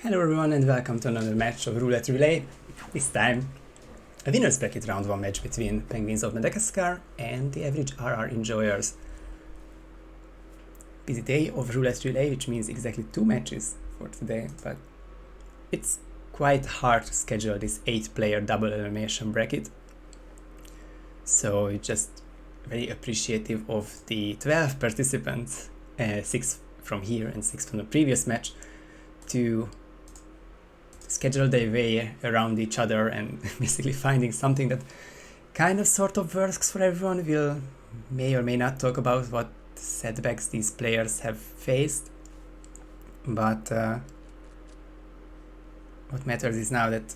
Hello everyone and welcome to another match of Roulette Relay. This time, a winner's bracket round 1 match between Penguins of Madagascar and the average RR enjoyers. Busy day of Roulette Relay, which means exactly 2 matches for today, but it's quite hard to schedule this 8-player double elimination bracket. So just very appreciative of the 12 participants, 6 from here and 6 from the previous match, to schedule their way around each other and basically finding something that kind of sort of works for everyone. We'll may or may not talk about what setbacks these players have faced, but what matters is now that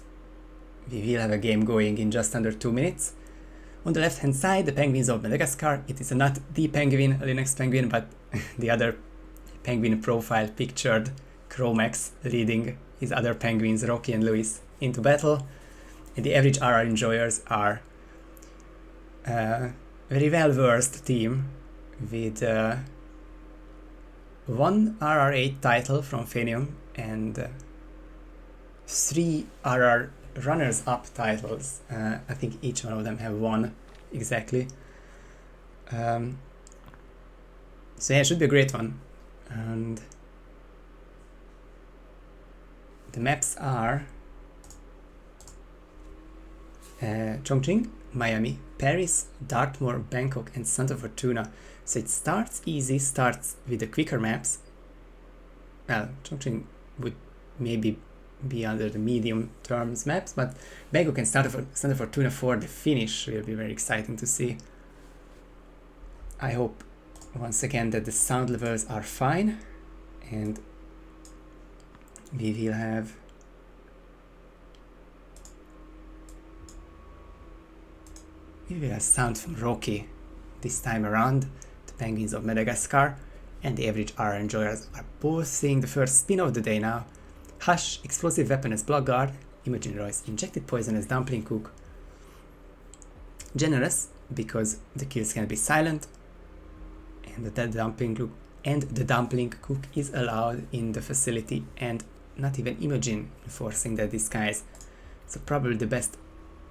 we will have a game going in just under 2 minutes. On the left hand side, the Penguins of Madagascar. It is not the penguin, Linux penguin, but the other penguin profile pictured, Chromax, leading his other penguins, Rocky and Luis, into battle. And the average RR enjoyers are a very well versed team with one RR8 title from Fenium and 3 RR runners-up titles. I think each one of them have 1 exactly. So yeah, it should be a great one. And the maps are Chongqing, Miami, Paris, Dartmoor, Bangkok and Santa Fortuna. So it starts easy, starts with the quicker maps. Well, Chongqing would maybe be under the medium terms maps, but Bangkok and Santa Fortuna for the finish will be very exciting to see. I hope once again that the sound levels are fine and we will have sound from Rocky this time around. The Penguins of Madagascar and the average RR enjoyers are both seeing the first spin of the day now. Hush, explosive weapon as block guard. Imogen Royce, injected poison as dumpling cook. Generous, because the kills can be silent, and the dumpling cook is allowed in the facility, and not even Imogen enforcing that disguise. So probably the best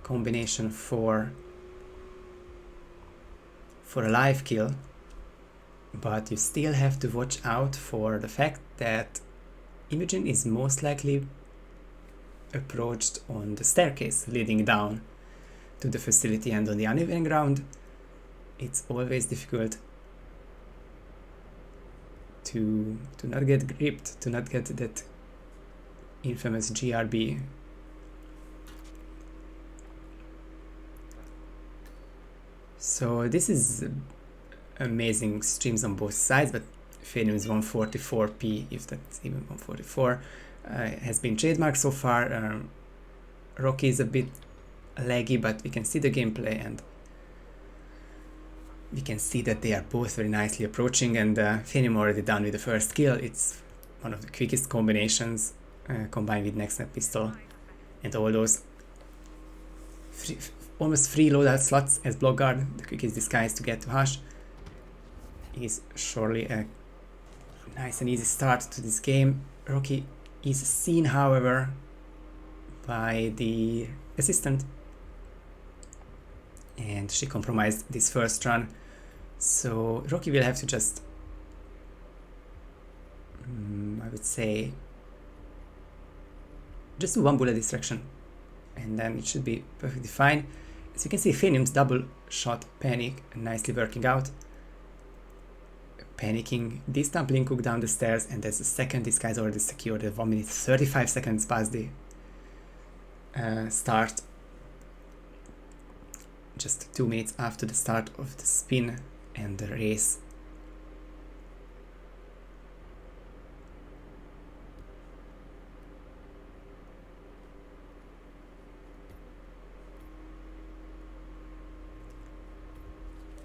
combination for a live kill, but you still have to watch out for the fact that Imogen is most likely approached on the staircase leading down to the facility, and on the uneven ground it's always difficult to not get gripped, to not get that infamous GRB. So this is amazing streams on both sides, but Fenium is 144p, if that's even 144, has been trademarked so far. Rocky is a bit laggy, but we can see the gameplay and we can see that they are both very nicely approaching, and Fenium already done with the first kill. It's one of the quickest combinations combined with next net pistol and all those almost free loadout slots as block guard. The quickest disguise to get to Hush is surely a nice and easy start to this game. Rocky is seen, however, by the assistant, and she compromised this first run. So Rocky will have to just, I would say, just do 1 bullet distraction, and then it should be perfectly fine. As you can see, Fenium's double shot panic nicely working out. Panicking this dumpling cook down the stairs, and there's the second disguise already secured at 1 minute 35 seconds past the start. Just 2 minutes after the start of the spin and the race.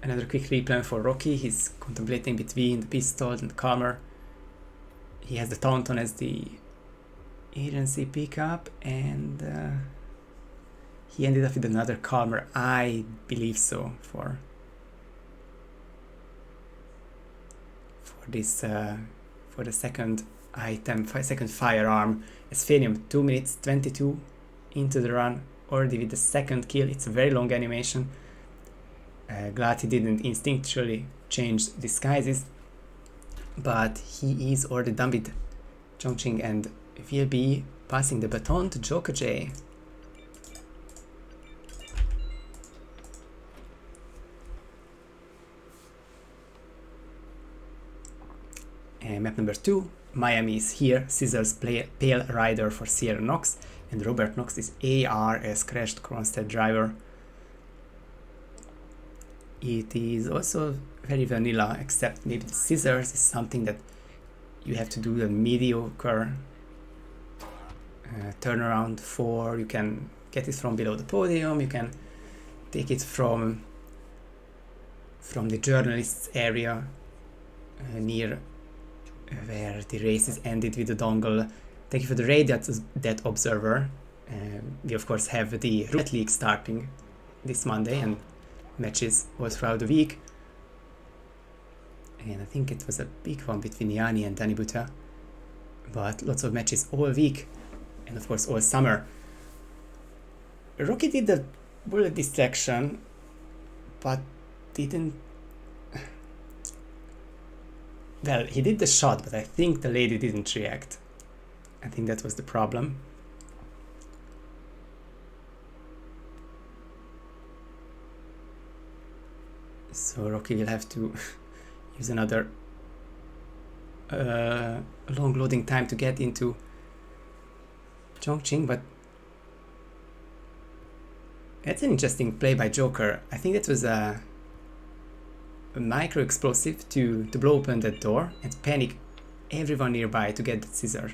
Another quick replan for Rocky. He's contemplating between the pistol and the calmer. He has the Taunton as the agency pickup, and he ended up with another calmer, I believe so, for this for the second item, 5-second firearm. Asphenium, 2 minutes 22 into the run, already with the second kill. It's a very long animation. Glad he didn't instinctually change disguises, but he is already done with Chongqing and will be passing the baton to Joker J. Map number 2, Miami is here. Scissors Pale Rider for Sierra Knox, and Robert Knox is AR as crashed Kronstadt driver. It is also very vanilla, except maybe the scissors is something that you have to do a mediocre turnaround for. You can get it from below the podium, you can take it from the journalists area near where the races ended with the dongle. Thank you for the raid, that observer. We of course have the Roulette League starting this Monday and matches all throughout the week. And I think it was a big one between Yanni and Danny Buta. But lots of matches all week and of course all summer. Rocky did the bullet distraction but didn't... Well, he did the shot, but I think the lady didn't react. I think that was the problem. So Rocky will have to use another long loading time to get into Chongqing, but that's an interesting play by Joker. I think that was a micro explosive to blow open that door and panic everyone nearby to get that scissor.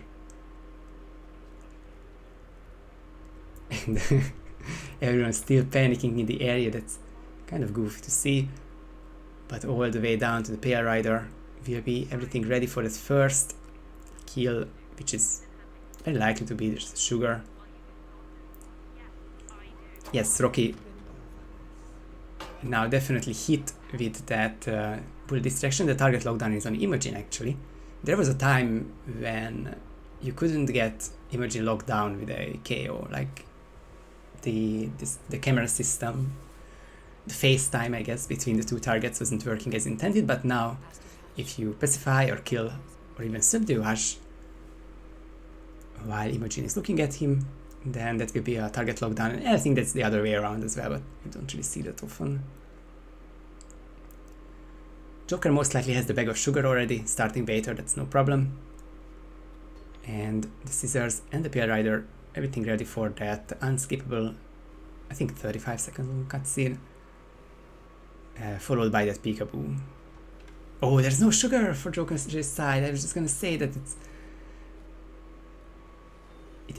And everyone's still panicking in the area. That's kind of goofy to see. But all the way down to the Pale Rider will be everything ready for his first kill, which is very likely to be just sugar. Yes, Rocky now definitely hit with that bullet distraction. The target lockdown is on Imogen actually. There was a time when you couldn't get Imogen locked down with a KO, like the camera system, the FaceTime I guess between the two targets wasn't working as intended, but now if you pacify or kill or even subdue Ash while Imogen is looking at him, then that will be a target lockdown, and I think that's the other way around as well, but you don't really see that often. Joker most likely has the bag of sugar already, starting baiter, that's no problem. And the scissors and the Pale Rider, everything ready for that unskippable, I think 35-second long cutscene, followed by that peekaboo. Oh, there's no sugar for Joker's side. I was just gonna say that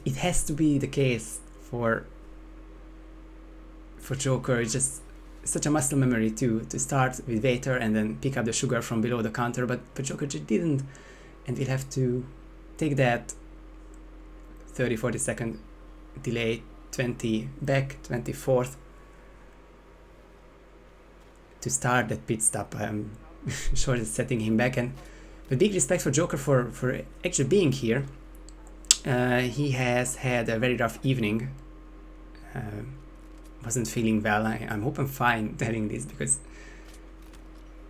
it has to be the case for Joker. It's just such a muscle memory to start with Vader and then pick up the sugar from below the counter, but Joker just didn't, and we'll have to take that 30-40 second delay, 20 back, 24th to start that pit stop. I'm sure it's setting him back, and with big respect for Joker for actually being here. He has had a very rough evening. Wasn't feeling well. I'm hoping fine telling this because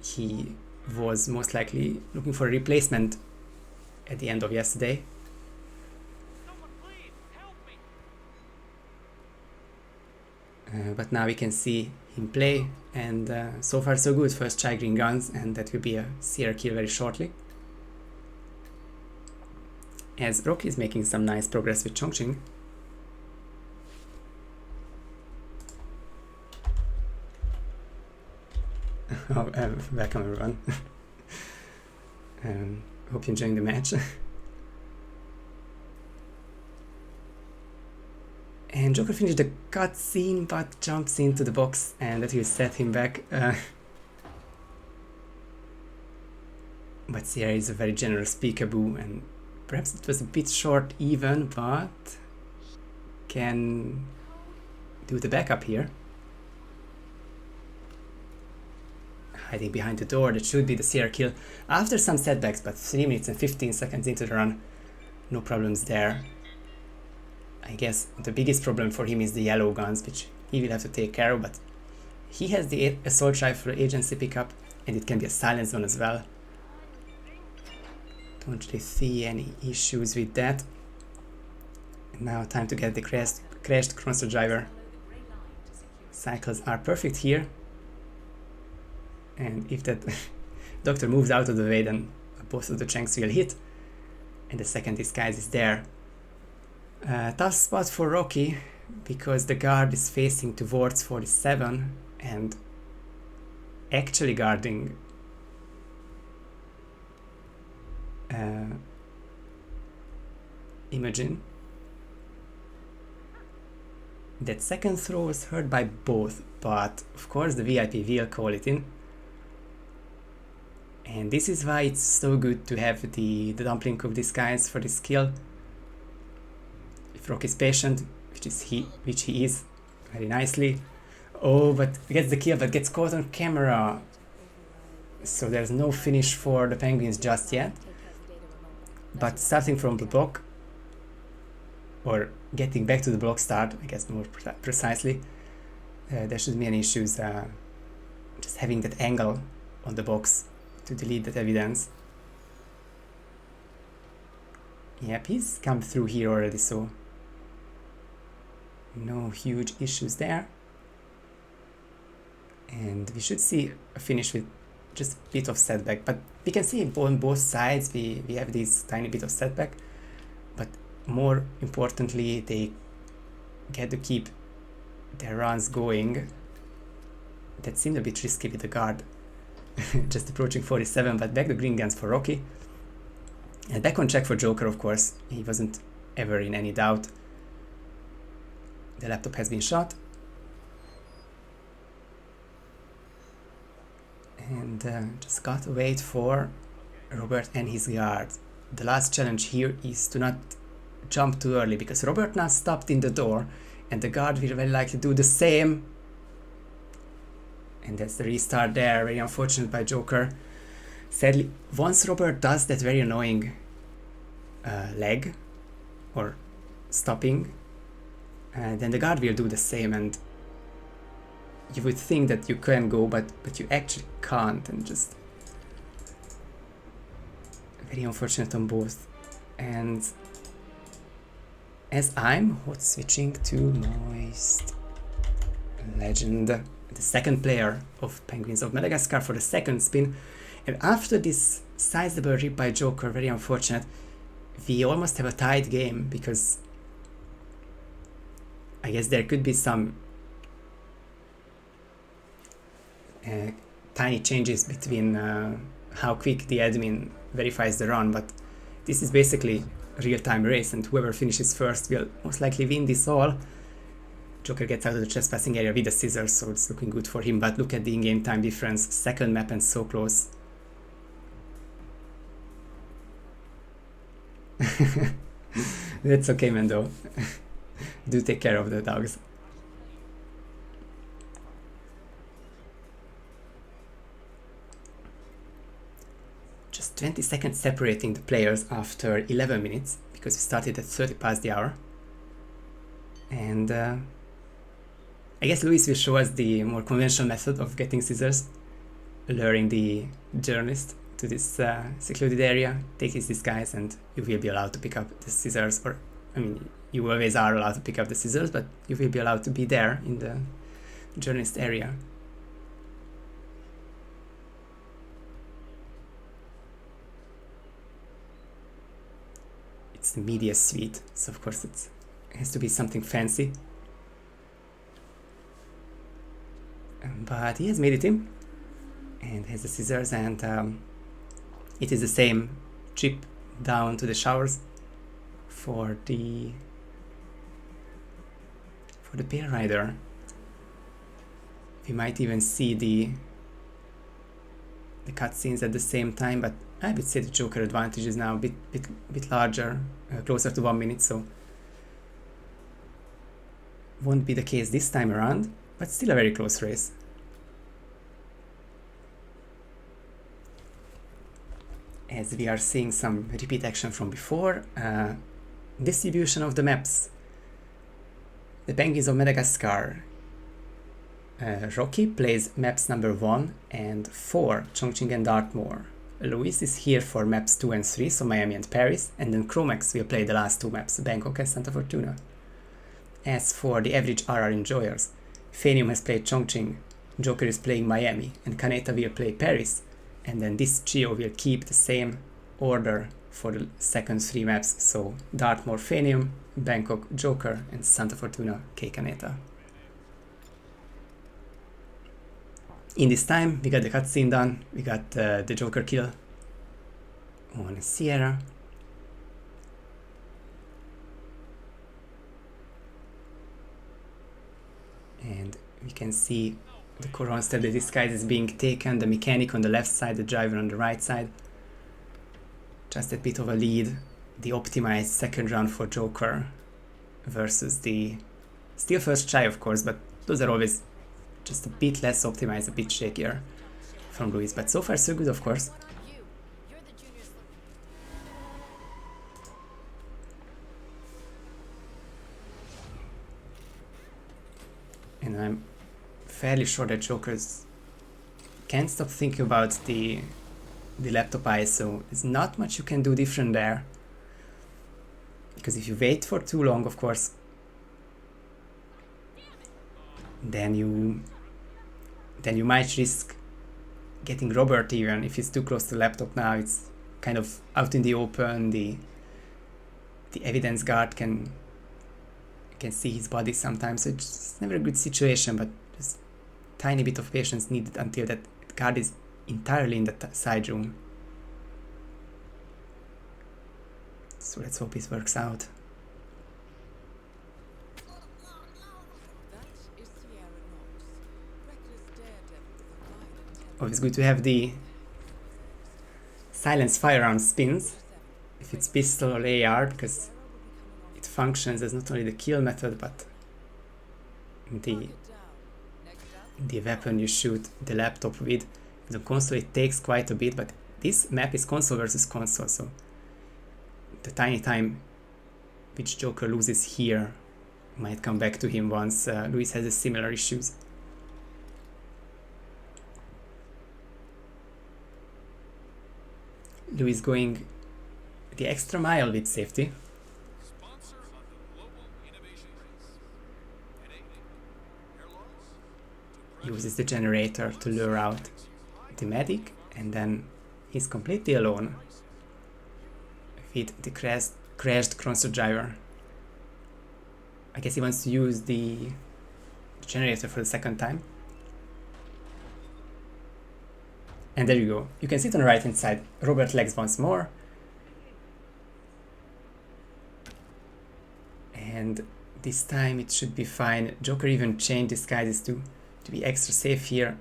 he was most likely looking for a replacement at the end of yesterday. But now we can see him play, and so far so good. First Chai Green Guns, and that will be a Sierra kill very shortly. As Rocky is making some nice progress with Chongqing. Oh, welcome everyone. Hope you're enjoying the match. And Joker finished the cutscene but jumps into the box, and that will set him back. But Sierra is a very generous peekaboo, and perhaps it was a bit short even, but can do the backup here. Hiding behind the door, that should be the Sierra kill after some setbacks, but 3 minutes and 15 seconds into the run. no problems there. I guess the biggest problem for him is the yellow guns, which he will have to take care of, but he has the assault rifle agency pickup, and it can be a silent one as well. Don't really see any issues with that. Now time to get the crashed Chronoster driver. Cycles are perfect here. And if that doctor moves out of the way, then both of the Changs will hit. And the second disguise is there. Tough spot for Rocky, because the guard is facing towards 47 and actually guarding Imogen. That second throw was heard by both, but of course the VIP will call it in. And this is why it's so good to have the Dumpling Cook disguise for this kill. If Rock is patient, which he is, very nicely. Oh, but gets the kill, but gets caught on camera. So there's no finish for the Penguins just yet. But starting from the block, or getting back to the block start, I guess more precisely, there shouldn't be any issues just having that angle on the box to delete that evidence. Yep, he's come through here already, so no huge issues there. And we should see a finish with just a bit of setback, but we can see on both sides we have this tiny bit of setback, but more importantly they get to keep their runs going. That seemed a bit risky with the guard just approaching 47, but back the green guns for Rocky. And back on check for Joker, of course. He wasn't ever in any doubt. The laptop has been shot. And just got to wait for Robert and his guard. The last challenge here is to not jump too early, because Robert now stopped in the door and the guard will very likely do the same. And that's the restart there, very unfortunate by Joker. Sadly, once Robert does that very annoying leg or stopping, then the guard will do the same, and you would think that you can go, but you actually can't, and just very unfortunate on both. And as I'm hot switching to Moist Legend, the second player of Penguins of Madagascar, for the second spin, and after this sizable rip by Joker, very unfortunate, we almost have a tied game, because I guess there could be some tiny changes between how quick the admin verifies the run, but this is basically a real-time race, and whoever finishes first will most likely win this all. Joker gets out of the trespassing area with the scissors, so it's looking good for him, but look at the in-game time difference, second map and so close. That's okay, Mendo. Do take care of the dogs. Just 20 seconds separating the players after 11 minutes, because we started at 30 past the hour. And I guess Luis will show us the more conventional method of getting scissors, luring the journalist to this secluded area, take his disguise, and you will be allowed to pick up the scissors, or I mean, you always are allowed to pick up the scissors, but you will be allowed to be there in the journalist area. It's the media suite, so of course it has to be something fancy. But he has made it in, and has the scissors, and it is the same trip down to the showers for the Pale Rider. We might even see the cutscenes at the same time, but I would say the Joker advantage is now a bit larger, closer to 1 minute, so won't be the case this time around, but still a very close race. as we are seeing some repeat action from before. Distribution of the maps. The Penguins of Madagascar. Rocky plays maps number 1 and 4, Chongqing and Dartmoor. Luis is here for maps 2 and 3, so Miami and Paris, and then Chromax will play the last 2 maps, Bangkok and Santa Fortuna. As for the average RR enjoyers, Fenium has played Chongqing, Joker is playing Miami, and Kaneta will play Paris, and then this trio will keep the same order for the second 3 maps, so Dartmoor Fenium, Bangkok Joker, and Santa Fortuna K Kaneta. In this time, we got the cutscene done, we got the Joker kill on Sierra. And we can see the Coron step, the disguise is being taken, the mechanic on the left side, the driver on the right side. Just a bit of a lead, the optimized second round for Joker versus the still first try of course, but those are always just a bit less optimized, a bit shakier from Luis, but so far so good of course. And I'm fairly sure that Jokers can't stop thinking about the laptop ISO. There's not much you can do different there, because if you wait for too long of course, then you might risk getting Robert. Even if he's too close to the laptop now, it's kind of out in the open, the evidence guard can see his body sometimes, so it's never a good situation, but just tiny bit of patience needed until that guard is entirely in the side room. So let's hope it works out. Always good to have the silence firearm spins, if it's pistol or AR, because it functions as not only the kill method, but the weapon you shoot the laptop with. The console, it takes quite a bit, but this map is console versus console, so the tiny time which Joker loses here might come back to him once Luis has a similar issues. Luis going the extra mile with safety. Uses the generator to lure out the medic, and then he's completely alone with the crashed Cronster driver. I guess he wants to use the generator for the second time. And there you go. You can see it on the right hand side. Robert lags once more. And this time it should be fine. Joker even changed disguises to be extra safe here.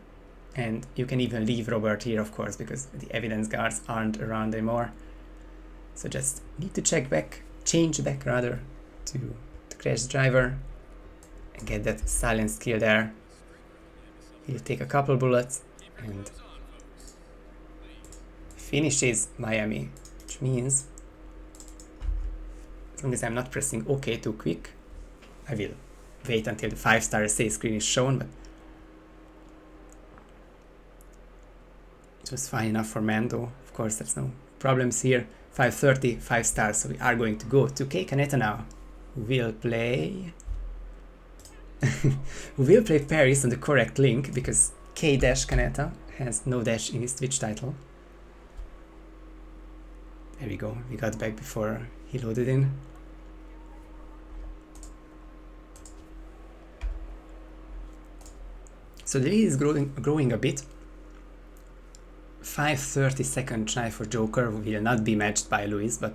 And you can even leave Robert here, of course, because the evidence guards aren't around anymore. So just need to change back rather, to the crash driver and get that silence kill there. He'll take a couple bullets and finishes Miami, which means as long as I'm not pressing OK too quick, I will wait until the 5-star essay screen is shown, but it was fine enough for Mando. Of course, there's no problems here. 530, 5 stars, so we are going to go to K Kaneta now. We'll play Paris on the correct link, because K-Kaneta has no dash in his Twitch title. There we go, we got back before he loaded in. So the lead is growing a bit. 5:32 try for Joker will not be matched by Luis, but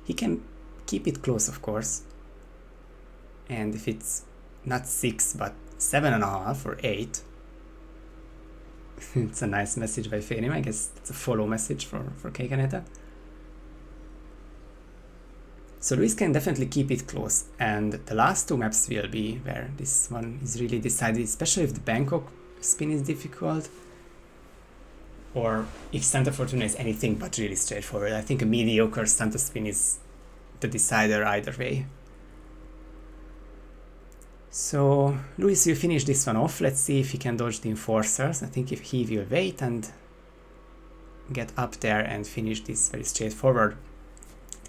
he can keep it close, of course. And if it's not 6 but 7.5 or 8, it's a nice message by Fenium. I guess it's a follow message for K Kaneta. So Luis can definitely keep it close, and the last 2 maps will be where this one is really decided, especially if the Bangkok spin is difficult. or if Santa Fortuna is anything but really straightforward. I think a mediocre Santa spin is the decider either way. So Luis will finish this one off. Let's see if he can dodge the enforcers. I think if he will wait and get up there and finish this very straightforward.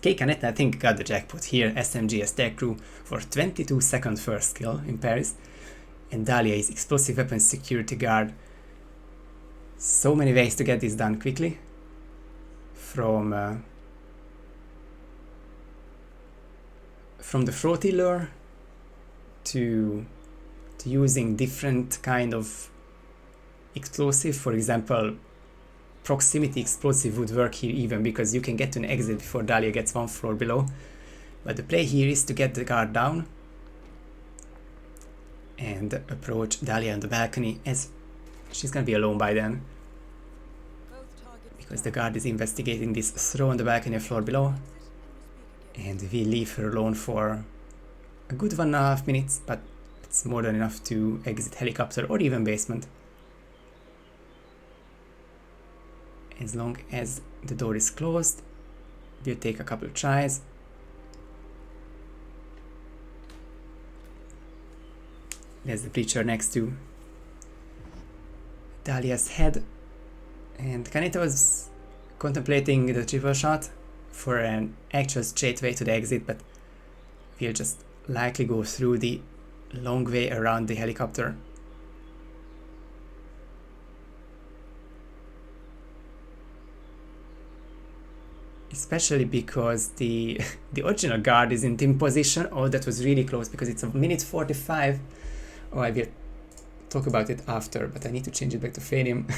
Canetta, I think, got the jackpot here. SMG as tech crew for 22-second first kill in Paris. And Dahlia is explosive weapon security guard. So many ways to get this done quickly. From the frothy lure to using different kind of explosive. For example, proximity explosive would work here even, because you can get to an exit before Dahlia gets one floor below. But the play here is to get the guard down and approach Dahlia on the balcony, as she's gonna be alone by then, because the guard is investigating this throw on the balcony floor below, and we leave her alone for a good 1.5 minutes, but it's more than enough to exit helicopter or even basement. As long as the door is closed, we'll take a couple of tries. There's the preacher next to Dahlia's head, and Kaneta was contemplating the triple shot for an actual straight way to the exit, but we'll just likely go through the long way around the helicopter. Especially because the original guard is in team position. Oh, that was really close, because it's a minute 45. Oh, I will talk about it after, but I need to change it back to Fadium.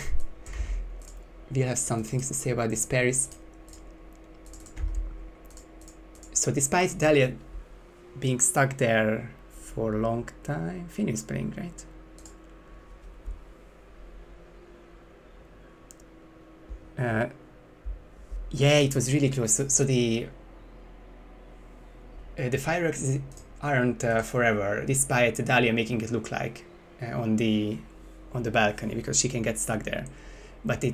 We'll have some things to say about this Paris. So despite Dahlia being stuck there for a long time, Fadium's playing, right? Yeah, it was really close. So the fireworks aren't forever, despite Dahlia making it look like on the balcony, because she can get stuck there. But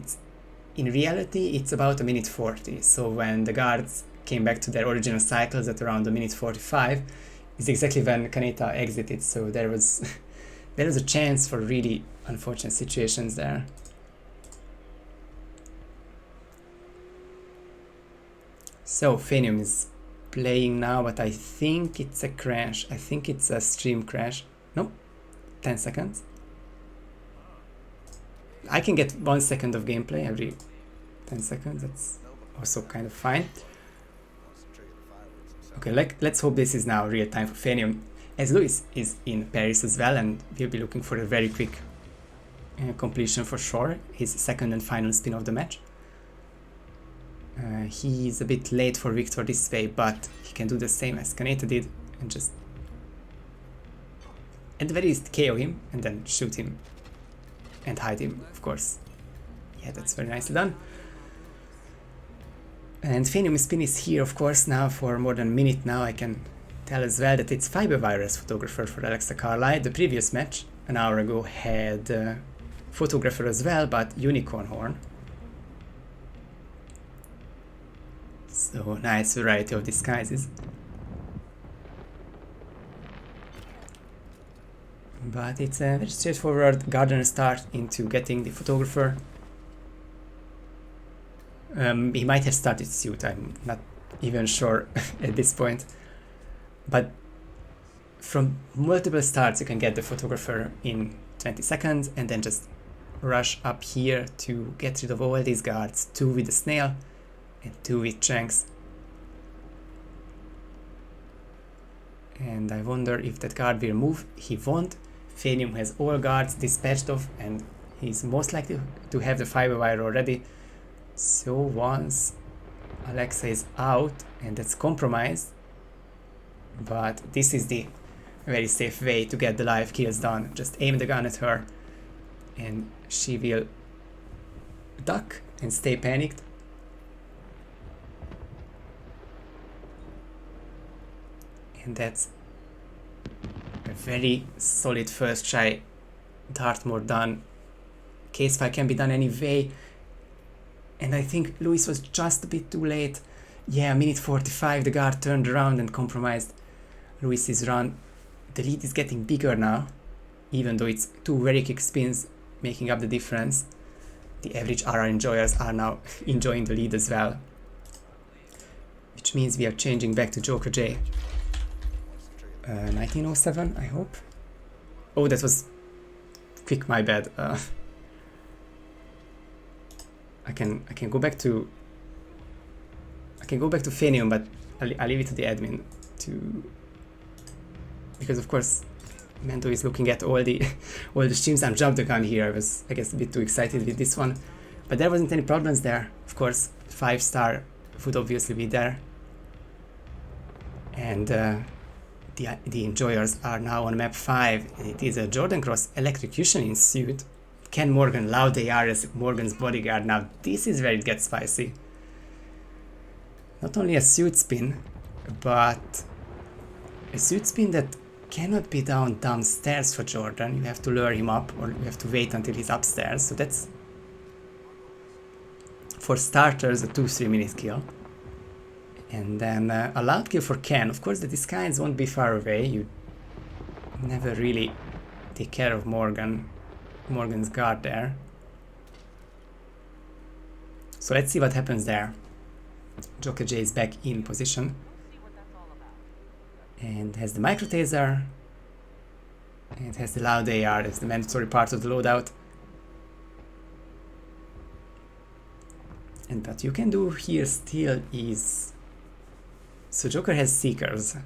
in reality, it's about a minute 40. So when the guards came back to their original cycles at around a minute 45, is exactly when Kaneta exited. So there was a chance for really unfortunate situations there. So Fanium is playing now, but I think it's a crash. I think it's a stream crash. Nope, 10 seconds. I can get 1 second of gameplay every 10 seconds. That's also kind of fine. Okay, let's hope this is now real time for Fanium, as Luis is in Paris as well, and we'll be looking for a very quick completion for sure. His second and final spin of the match. He's a bit late for Victor this way, but he can do the same as Kaneta did and just at the very least KO him and then shoot him and hide him, of course. Yeah, that's very nicely done. And Fanium spin is here, of course, now for more than a minute now. I can tell as well that it's Fiber Virus photographer for Alexa Carlyle. The previous match, an hour ago, had photographer as well, but Unicorn Horn. So nice variety of disguises. But it's a very straightforward gardener start into getting the photographer. He might have started suit, I'm not even sure at this point. But from multiple starts you can get the photographer in 20 seconds and then just rush up here to get rid of all these guards, 2 with the snail and 2 with Shanks. And I wonder if that guard will move. He won't. Fanium has all guards dispatched of, and he's most likely to have the fiber wire already. So once Alexa is out, and that's compromised, but this is the very safe way to get the live kills done. Just aim the gun at her and she will duck and stay panicked. And that's a very solid first try. Dartmoor done. Case file can be done anyway. And I think Louis was just a bit too late. Yeah, minute 45, the guard turned around and compromised Louis's run. The lead is getting bigger now, even though it's two very quick spins making up the difference. The average RR enjoyers are now enjoying the lead as well, which means we are changing back to Joker J. 1907, I hope. Oh, that was quick, my bad. I can go back to Fenium, but I'll leave it to the admin because of course Mendo is looking at all the streams. I'm jumped the gun here. I was, I guess, a bit too excited with this one, but there wasn't any problems there. Of course, 5-star would obviously be there, and the enjoyers are now on map 5. It is a Jordan Cross Electrocution in suit. Ken Morgan, loud AR as Morgan's bodyguard. Now this is where it gets spicy. Not only a suit spin, but a suit spin that cannot be downstairs for Jordan. You have to lure him up, or you have to wait until he's upstairs. So that's, for starters, a 2-3 minute kill. And then a loud kill for Ken. Of course, the disguise won't be far away. You never really take care of Morgan's guard there. So let's see what happens there. Joker J is back in position and has the micro taser and has the loud AR as the mandatory part of the loadout. And what you can do here still is, so Joker has seekers.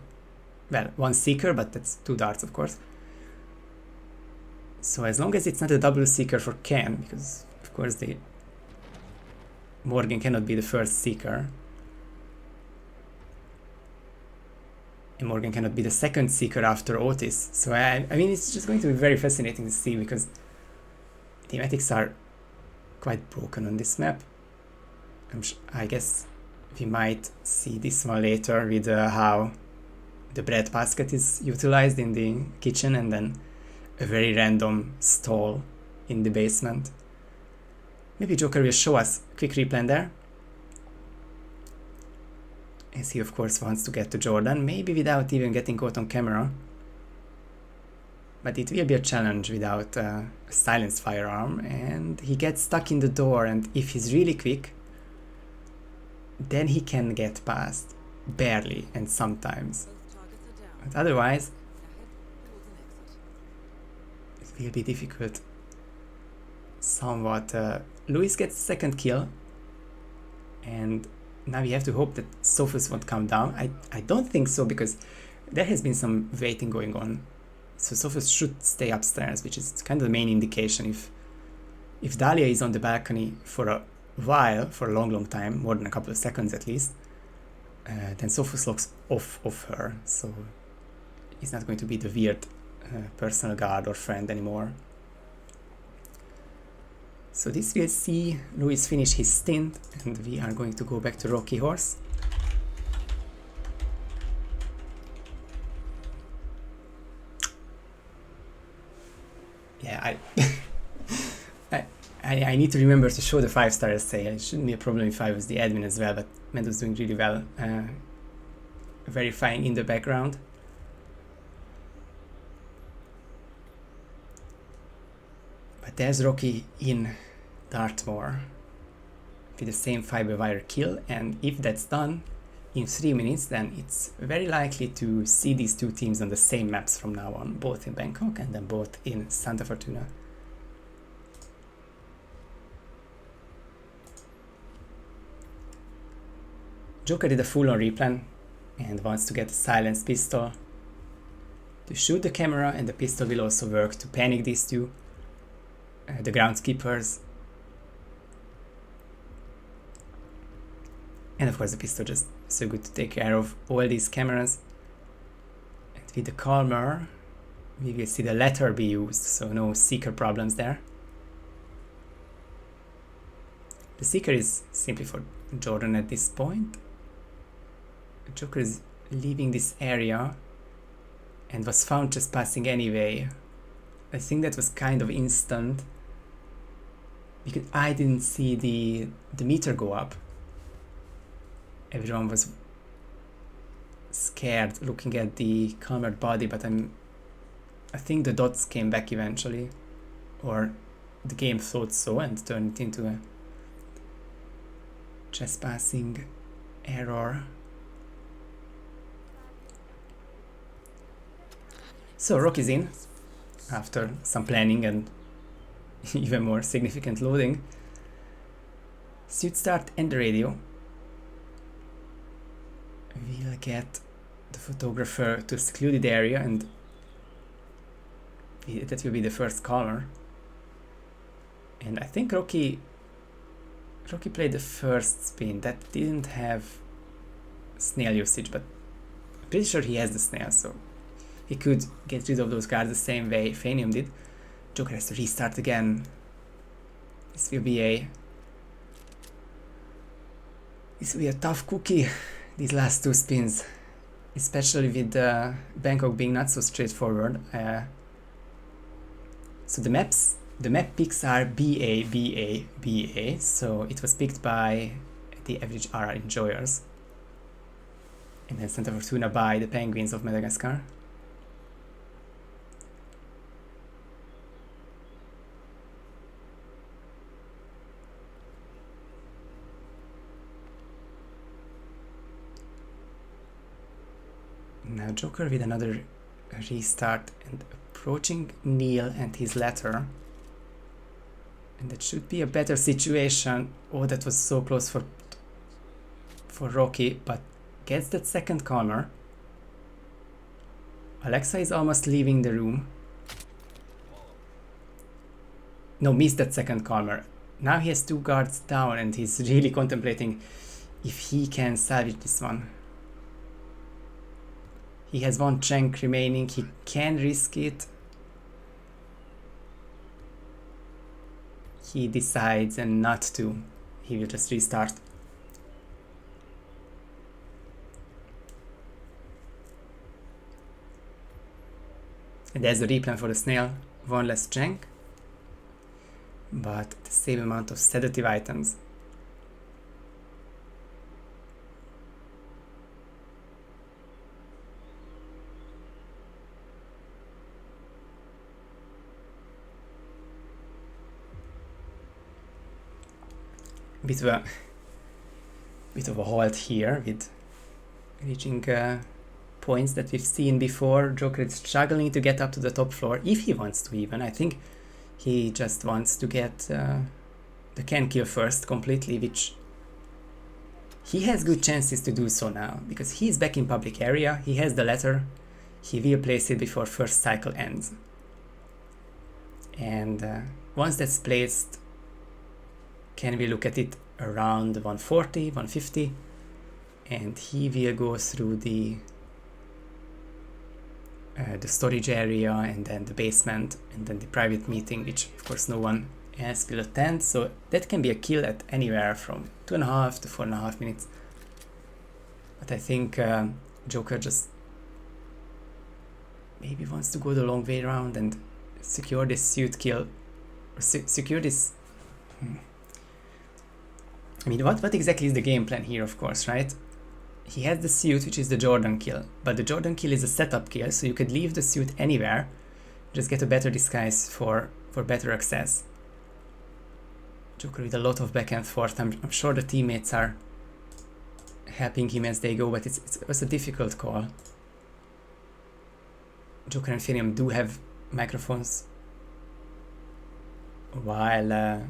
Well, one seeker, but that's 2 darts, of course. So as long as it's not a double seeker for Ken, because of course the Morgan cannot be the first seeker, and Morgan cannot be the second seeker after Otis. So I mean, it's just going to be very fascinating to see, because thematics are quite broken on this map. I guess we might see this one later with how the bread basket is utilized in the kitchen, and then a very random stall in the basement. Maybe Joker will show us a quick replan there, as he of course wants to get to Jordan, maybe without even getting caught on camera. But it will be a challenge without a silenced firearm, and he gets stuck in the door, and if he's really quick, then he can get past, barely and sometimes. But otherwise, it will be difficult. Somewhat. Louis gets second kill, and now we have to hope that Sophus won't come down. I don't think so, because there has been some waiting going on. So Sophus should stay upstairs, which is kind of the main indication. If Dahlia is on the balcony for a while, for a long time, more than a couple of seconds at least, then Sophus locks off her, so he's not going to be the weird personal guard or friend anymore. So this will see Louis finish his stint, and we are going to go back to Rocky Horse. Yeah, I need to remember to show the 5-star essay. It shouldn't be a problem if I was the admin as well, but Mendo's doing really well verifying in the background. But there's Rocky in Dartmoor with the same fiber wire kill, and if that's done in 3 minutes, then it's very likely to see these two teams on the same maps from now on, both in Bangkok and then both in Santa Fortuna. Joker did a full-on replan and wants to get a silenced pistol to shoot the camera, and the pistol will also work to panic these two, the groundskeepers. And of course the pistol just so good to take care of all these cameras. And with the calmer, we will see the letter be used, so no seeker problems there. The seeker is simply for Jordan at this point. Joker is leaving this area and was found just passing anyway. I think that was kind of instant. because I didn't see the meter go up. Everyone was scared looking at the calmered body, but I think the dots came back eventually, or the game thought so and turned it into a trespassing error. So Rock is in after some planning and even more significant loading. Suit start and the radio. We'll get the photographer to a secluded area, and that will be the first caller. And I think Rocky played the first spin. That didn't have snail usage, but I'm pretty sure he has the snail, so he could get rid of those cards the same way Fanium did. Joker has to restart again. This will be a tough cookie, these last two spins, especially with Bangkok being not so straightforward. So the map picks are BA, BA, BA, so it was picked by the average RR enjoyers. And then Santa Fortuna by the Penguins of Madagascar. Now Joker with another restart and approaching Neil and his letter. And that should be a better situation. Oh, that was so close for Rocky, but gets that second corner. Alexa is almost leaving the room. No, missed that second corner. Now he has two guards down and he's really contemplating if he can salvage this one. He has one Cheng remaining, he can risk it. He decides and not to. He will just restart. And there's the replan for the snail. One less Cheng, but the same amount of sedative items. Bit of a halt here with reaching points that we've seen before. Joker is struggling to get up to the top floor, if he wants to even. I think he just wants to get the can kill first completely, which he has good chances to do so now, because he's back in public area, he has the letter, he will place it before first cycle ends. And once that's placed, can we look at it around 140, 150, and he will go through the storage area and then the basement and then the private meeting, which of course no one else will attend, so that can be a kill at anywhere from 2.5 to 4.5 minutes. But I think Joker just maybe wants to go the long way around and secure this suit kill, or secure this I mean, what exactly is the game plan here, of course, right? He has the suit, which is the Jordan kill, but the Jordan kill is a setup kill, so you could leave the suit anywhere, just get a better disguise for better access. Joker with a lot of back and forth. I'm sure the teammates are helping him as they go, but it was a difficult call. Joker and Firium do have microphones, while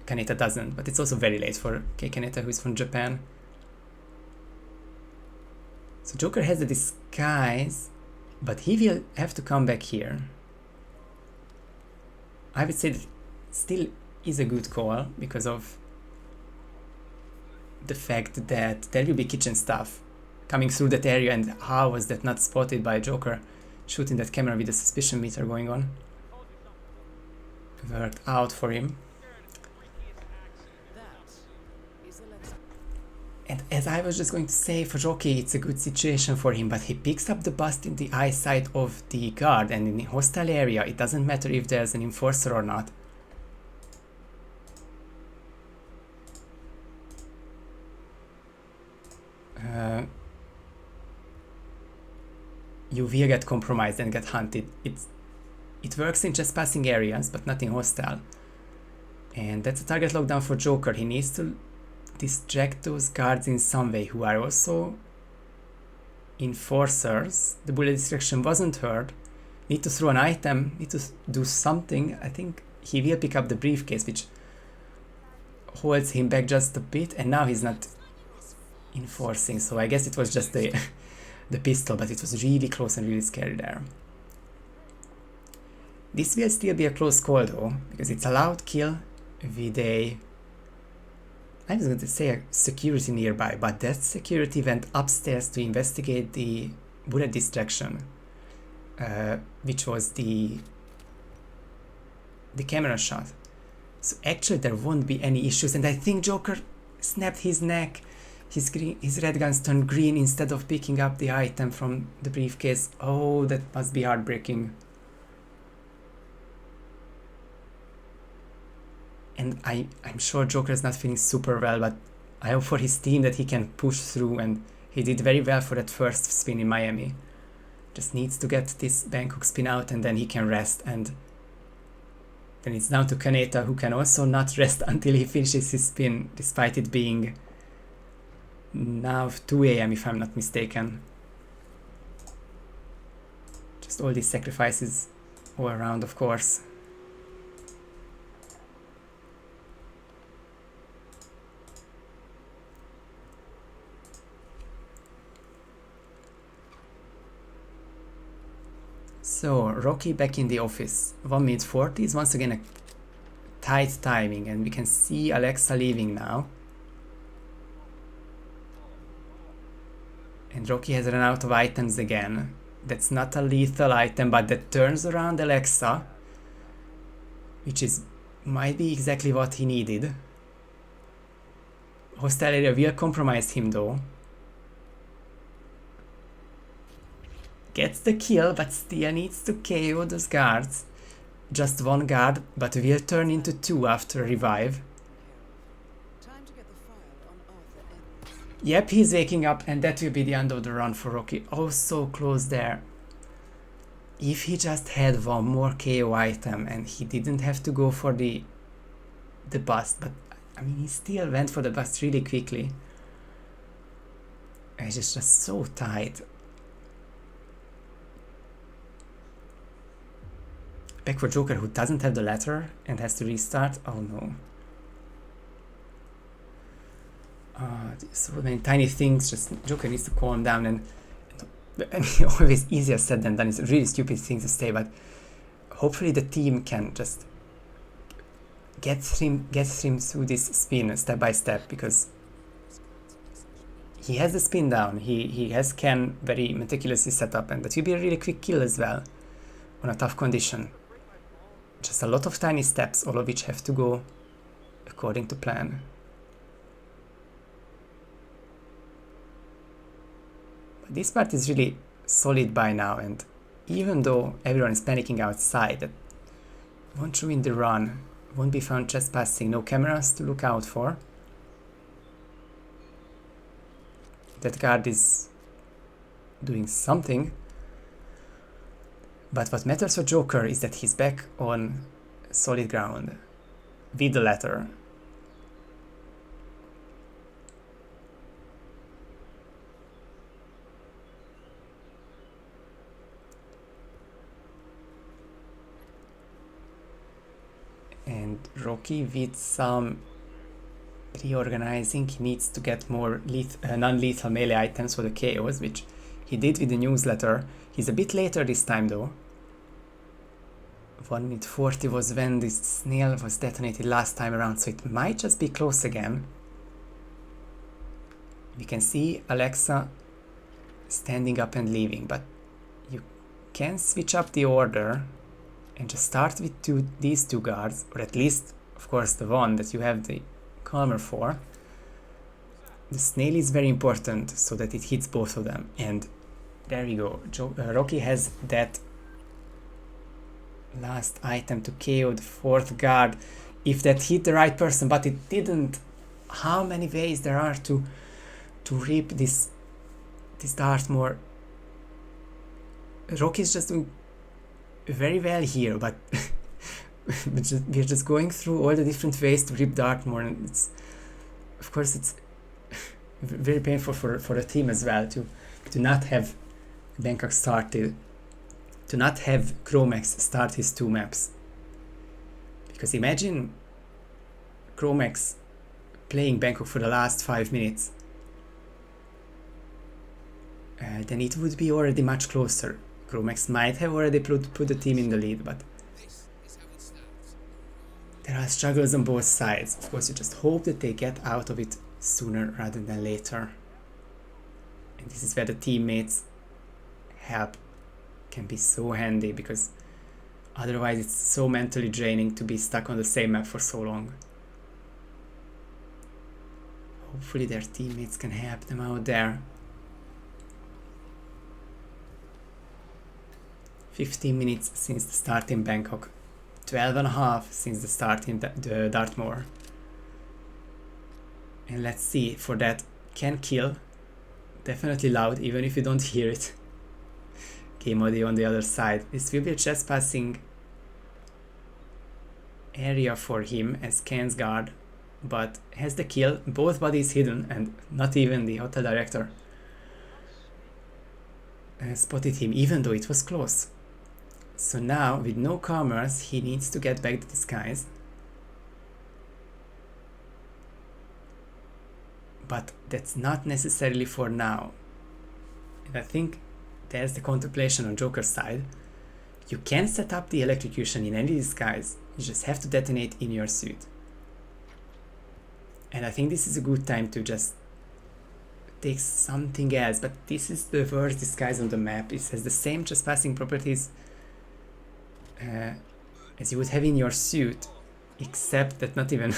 Kaneta doesn't, but it's also very late for Kaneta, who is from Japan. So Joker has the disguise, but he will have to come back here. I would say that still is a good call because of the fact that there will be kitchen stuff coming through that area, and how was that not spotted by Joker shooting that camera with the suspicion meter going on? Worked out for him. And as I was just going to say, for Rocky it's a good situation for him, but he picks up the bust in the eyesight of the guard, and in the hostile area it doesn't matter if there's an enforcer or not. you will get compromised and get hunted. It works in trespassing areas, but not in hostile. And that's a target lockdown for Joker. He needs to distract those guards in some way who are also enforcers. The bullet distraction wasn't heard. Need to throw an item, need to do something. I think he will pick up the briefcase, which holds him back just a bit, and now he's not enforcing, so I guess it was just the pistol, but it was really close and really scary there. This will still be a close call though, because it's a loud kill with I was going to say a security nearby, but that security went upstairs to investigate the bullet distraction, which was the camera shot. So actually there won't be any issues, and I think Joker snapped his neck. His red guns turned green instead of picking up the item from the briefcase. Oh, that must be heartbreaking. And I'm sure Joker is not feeling super well, but I hope for his team that he can push through, and he did very well for that first spin in Miami. Just needs to get this Bangkok spin out and then he can rest, and then it's down to Kaneta, who can also not rest until he finishes his spin, despite it being now 2 AM if I'm not mistaken. Just all these sacrifices all around, of course. So, Rocky back in the office. 1 minute 40 is once again a tight timing, and we can see Alexa leaving now. And Rocky has run out of items again. That's not a lethal item, but that turns around Alexa, which might be exactly what he needed. Hostile area will compromise him though. Gets the kill, but still needs to KO those guards. Just 1 guard, but will turn into 2 after a revive. Yep, he's waking up, and that will be the end of the run for Rocky. Oh, so close there. If he just had 1 more KO item and he didn't have to go for the bust, but I mean, he still went for the bust really quickly. It's just so tight. Back for Joker, who doesn't have the letter and has to restart. Oh no. So many tiny things. Just Joker needs to calm down, and I mean, always easier said than done. It's a really stupid thing to say, but hopefully the team can just get him through this spin step by step, because he has the spin down. He has Ken very meticulously set up, and that will be a really quick kill as well on a tough condition. Just a lot of tiny steps, all of which have to go according to plan. But this part is really solid by now, and even though everyone is panicking outside, that won't ruin the run, won't be found trespassing, no cameras to look out for. That guard is doing something. But what matters for Joker is that he's back on solid ground with the letter. And Rocky, with some reorganizing, he needs to get more non-lethal melee items for the KOs, which he did with the newsletter. He's a bit later this time though. 1 minute 40 was when this snail was detonated last time around, so it might just be close again. We can see Alexa standing up and leaving, but you can switch up the order and just start with these 2 guards, or at least, of course, the one that you have the calmer for. The snail is very important so that it hits both of them, and there we go. Rocky has that last item to KO the 4th guard, if that hit the right person, but it didn't. How many ways there are to rip this Dartmoor Rocky is just doing very well here, but we're just going through all the different ways to rip Dartmoor, and of course it's very painful for the team as well to not have Bangkok started, to not have Chromex start his 2 maps. Because imagine Chromex playing Bangkok for the last 5 minutes, then it would be already much closer. Chromex might have already put the team in the lead, but there are struggles on both sides. Of course, you just hope that they get out of it sooner rather than later. And this is where the teammates' help can be so handy, because otherwise it's so mentally draining to be stuck on the same map for so long. Hopefully their teammates can help them out there. 15 minutes since the start in Bangkok. 12.5 since the start in the Dartmoor. And let's see, for that can kill. Definitely loud, even if you don't hear it. Game audio on the other side. This will be a trespassing area for him as Ken's guard, but has the kill. Both bodies hidden, and not even the hotel director spotted him, even though it was close. So now, with no commerce, he needs to get back the disguise. But that's not necessarily for now. And I think there's the contemplation on Joker's side. You can set up the electrocution in any disguise, you just have to detonate in your suit. And I think this is a good time to just take something else, but this is the worst disguise on the map. It has the same trespassing properties as you would have in your suit, except that not even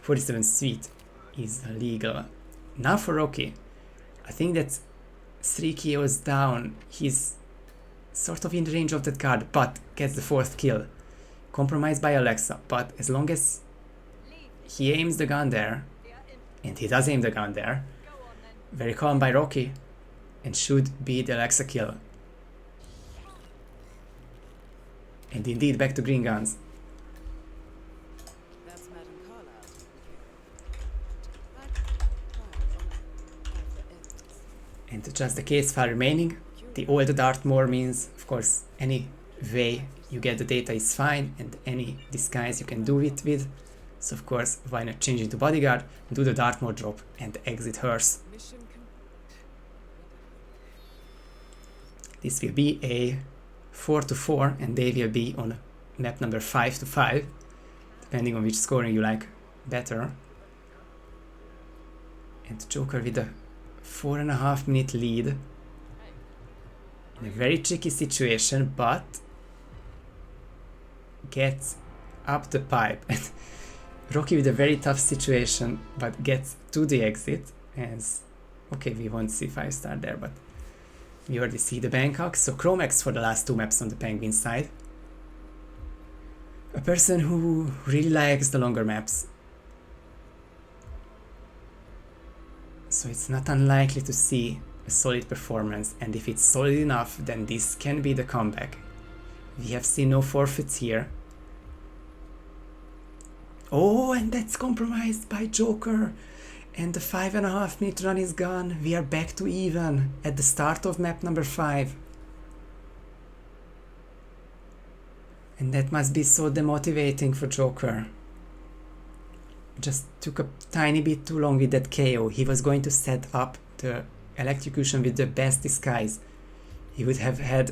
47 suite is legal. Now for Rocky, I think that's 3 KOs down. He's sort of in range of that card, but gets the 4th kill. Compromised by Alexa, but as long as he aims the gun there, and he does aim the gun there, very calm by Rocky, and should be the Alexa kill. And indeed, back to green guns. And just the case file remaining. The old Dartmoor means, of course, any way you get the data is fine, and any disguise you can do it with. So of course, why not change into bodyguard, do the Dartmoor drop, and exit hearse. This will be a 4-4, and they will be on map number 5-5, depending on which scoring you like better. And Joker with a 4.5 minute lead in a very tricky situation, but gets up the pipe. And Rocky with a very tough situation, but gets to the exit. As okay, we won't see 5-star there, but we already see the Bangkok. So Chromex for the last 2 maps on the Penguin side. A person who really likes the longer maps. So it's not unlikely to see a solid performance, and if it's solid enough, then this can be the comeback. We have seen no forfeits here. Oh, and that's compromised by Joker. And the 5.5 minute run is gone. We are back to even at the start of map number 5. And that must be so demotivating for Joker. Just took a tiny bit too long with that KO. He was going to set up the electrocution with the best disguise. He would have had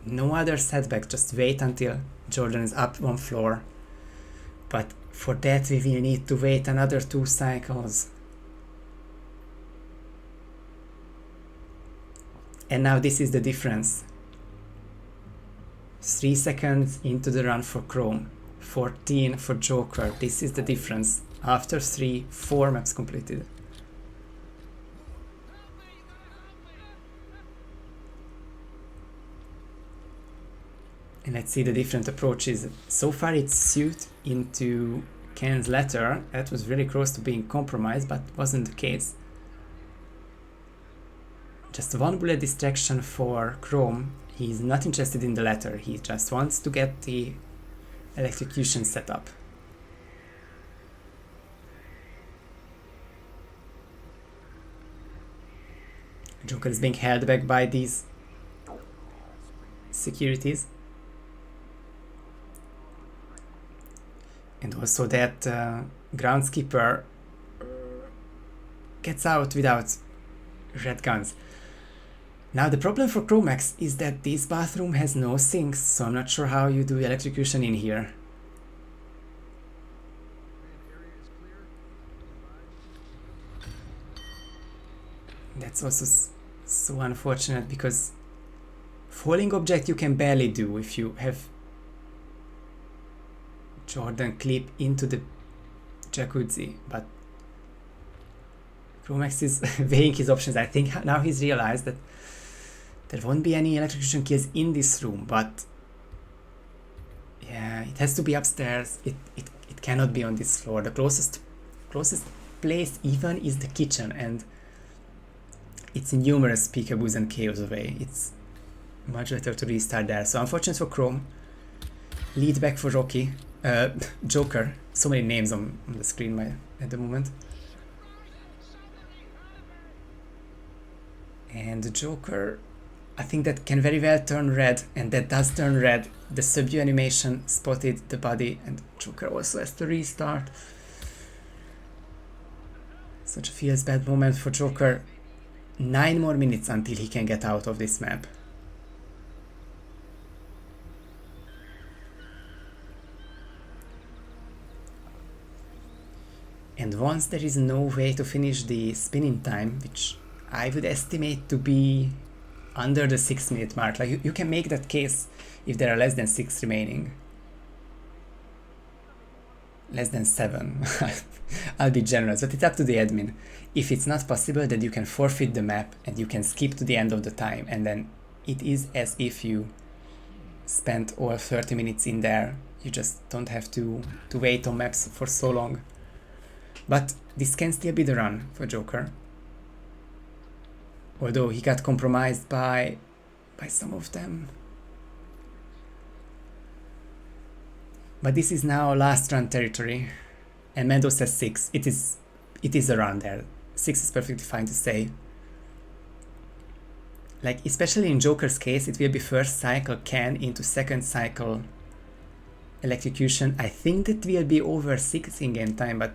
no other setback, just wait until Jordan is up 1 floor. But for that we will need to wait another 2 cycles. And now this is the difference. 3 seconds into the run for Chrome, 14 for Joker. This is the difference after 4 maps completed. And let's see the different approaches. So far it's suit into Ken's letter. That was very close to being compromised, but wasn't the case. Just one bullet distraction for Chrome. He's not interested in the letter, he just wants to get the electrocution set up. Joker is being held back by these securities. And also that groundskeeper gets out without red guns. Now the problem for Chromax is that this bathroom has no sinks, so I'm not sure how you do electrocution in here. That's also so unfortunate, because falling object you can barely do if you have Jordan clip into the jacuzzi, but Chromax is weighing his options. I think now he's realized that there won't be any electrocution kills in this room, but yeah, it has to be upstairs. It cannot be on this floor. The closest place even is the kitchen, and it's numerous peekaboos and chaos away. It's much better to restart there. So unfortunate for Chrome. Lead back for Rocky. Joker. So many names on the screen at the moment. And the Joker, I think that can very well turn red, and that does turn red. The subdue animation spotted the body, and Joker also has to restart. Such a feels bad moment for Joker. 9 more minutes until he can get out of this map. And once there is no way to finish the spinning time, which I would estimate to be under the 6-minute mark. Like you can make that case if there are less than 6 remaining. Less than 7. I'll be generous, but it's up to the admin. If it's not possible, then you can forfeit the map and you can skip to the end of the time, and then it is as if you spent all 30 minutes in there. You just don't have to wait on maps for so long. But this can still be the run for Joker. Although he got compromised by some of them. But this is now last run territory. And Mendo says 6. It is a run there. 6 is perfectly fine to say. Like, especially in Joker's case, it will be first cycle can into second cycle electrocution. I think that will be over 6 in game time, but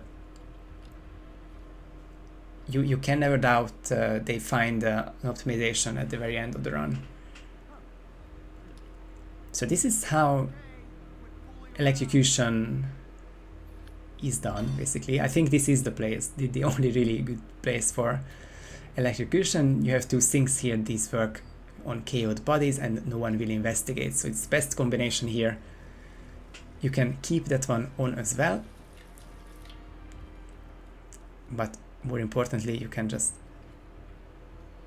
you can never doubt they find an optimization at the very end of the run. So this is how electrocution is done, basically. I think this is the place, the only really good place for electrocution. You have 2 sinks here, these work on KO'd bodies and no one will investigate, so it's best combination here. You can keep that one on as well, but more importantly you can just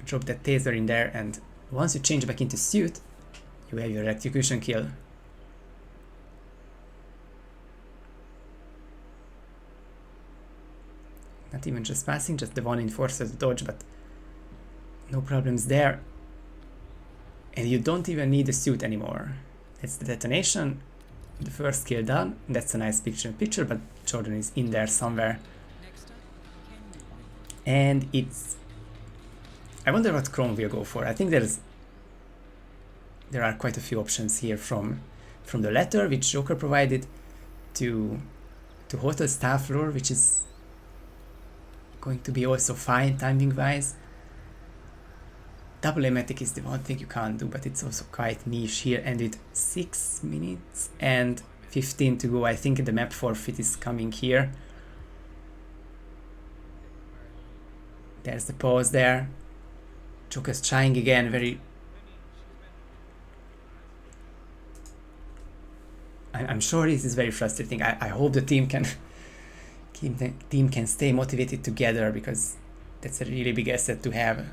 drop that taser in there, and once you change back into suit you have your electrocution kill. Not even just passing, just the one enforcer to dodge, but no problems there. And you don't even need the suit anymore. It's the detonation, the first kill done. That's a nice picture-in-picture, but Jordan is in there somewhere. And it's... I wonder what Chrome will go for. I think there are quite a few options here, from the letter which Joker provided to hotel staff floor, which is going to be also fine timing wise. Double ematic is the one thing you can't do, but it's also quite niche here, and with 6 minutes and 15 to go, I think the map forfeit is coming here. There's the pause there. Joker's trying again, very... I'm sure this is very frustrating. I hope the team can stay motivated together, because that's a really big asset to have.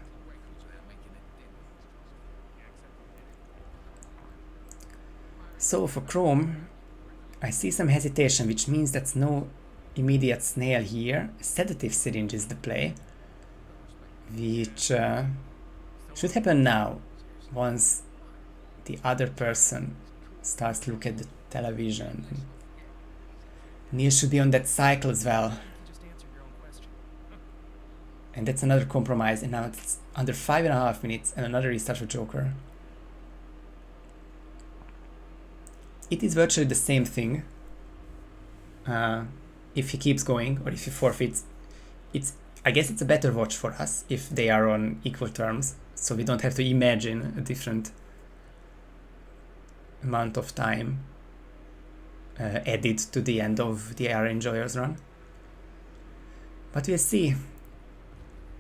So for Chrome, I see some hesitation, which means that's no immediate snail here. A sedative syringe is the play, which Should happen now, once the other person starts to look at the television. Neil should be on that cycle as well. And that's another compromise, and now it's under 5.5 minutes and another restart for Joker. It is virtually the same thing. If he keeps going or if he forfeits, I guess it's a better watch for us if they are on equal terms, so we don't have to imagine a different amount of time added to the end of the AR Enjoyers run. But we'll see.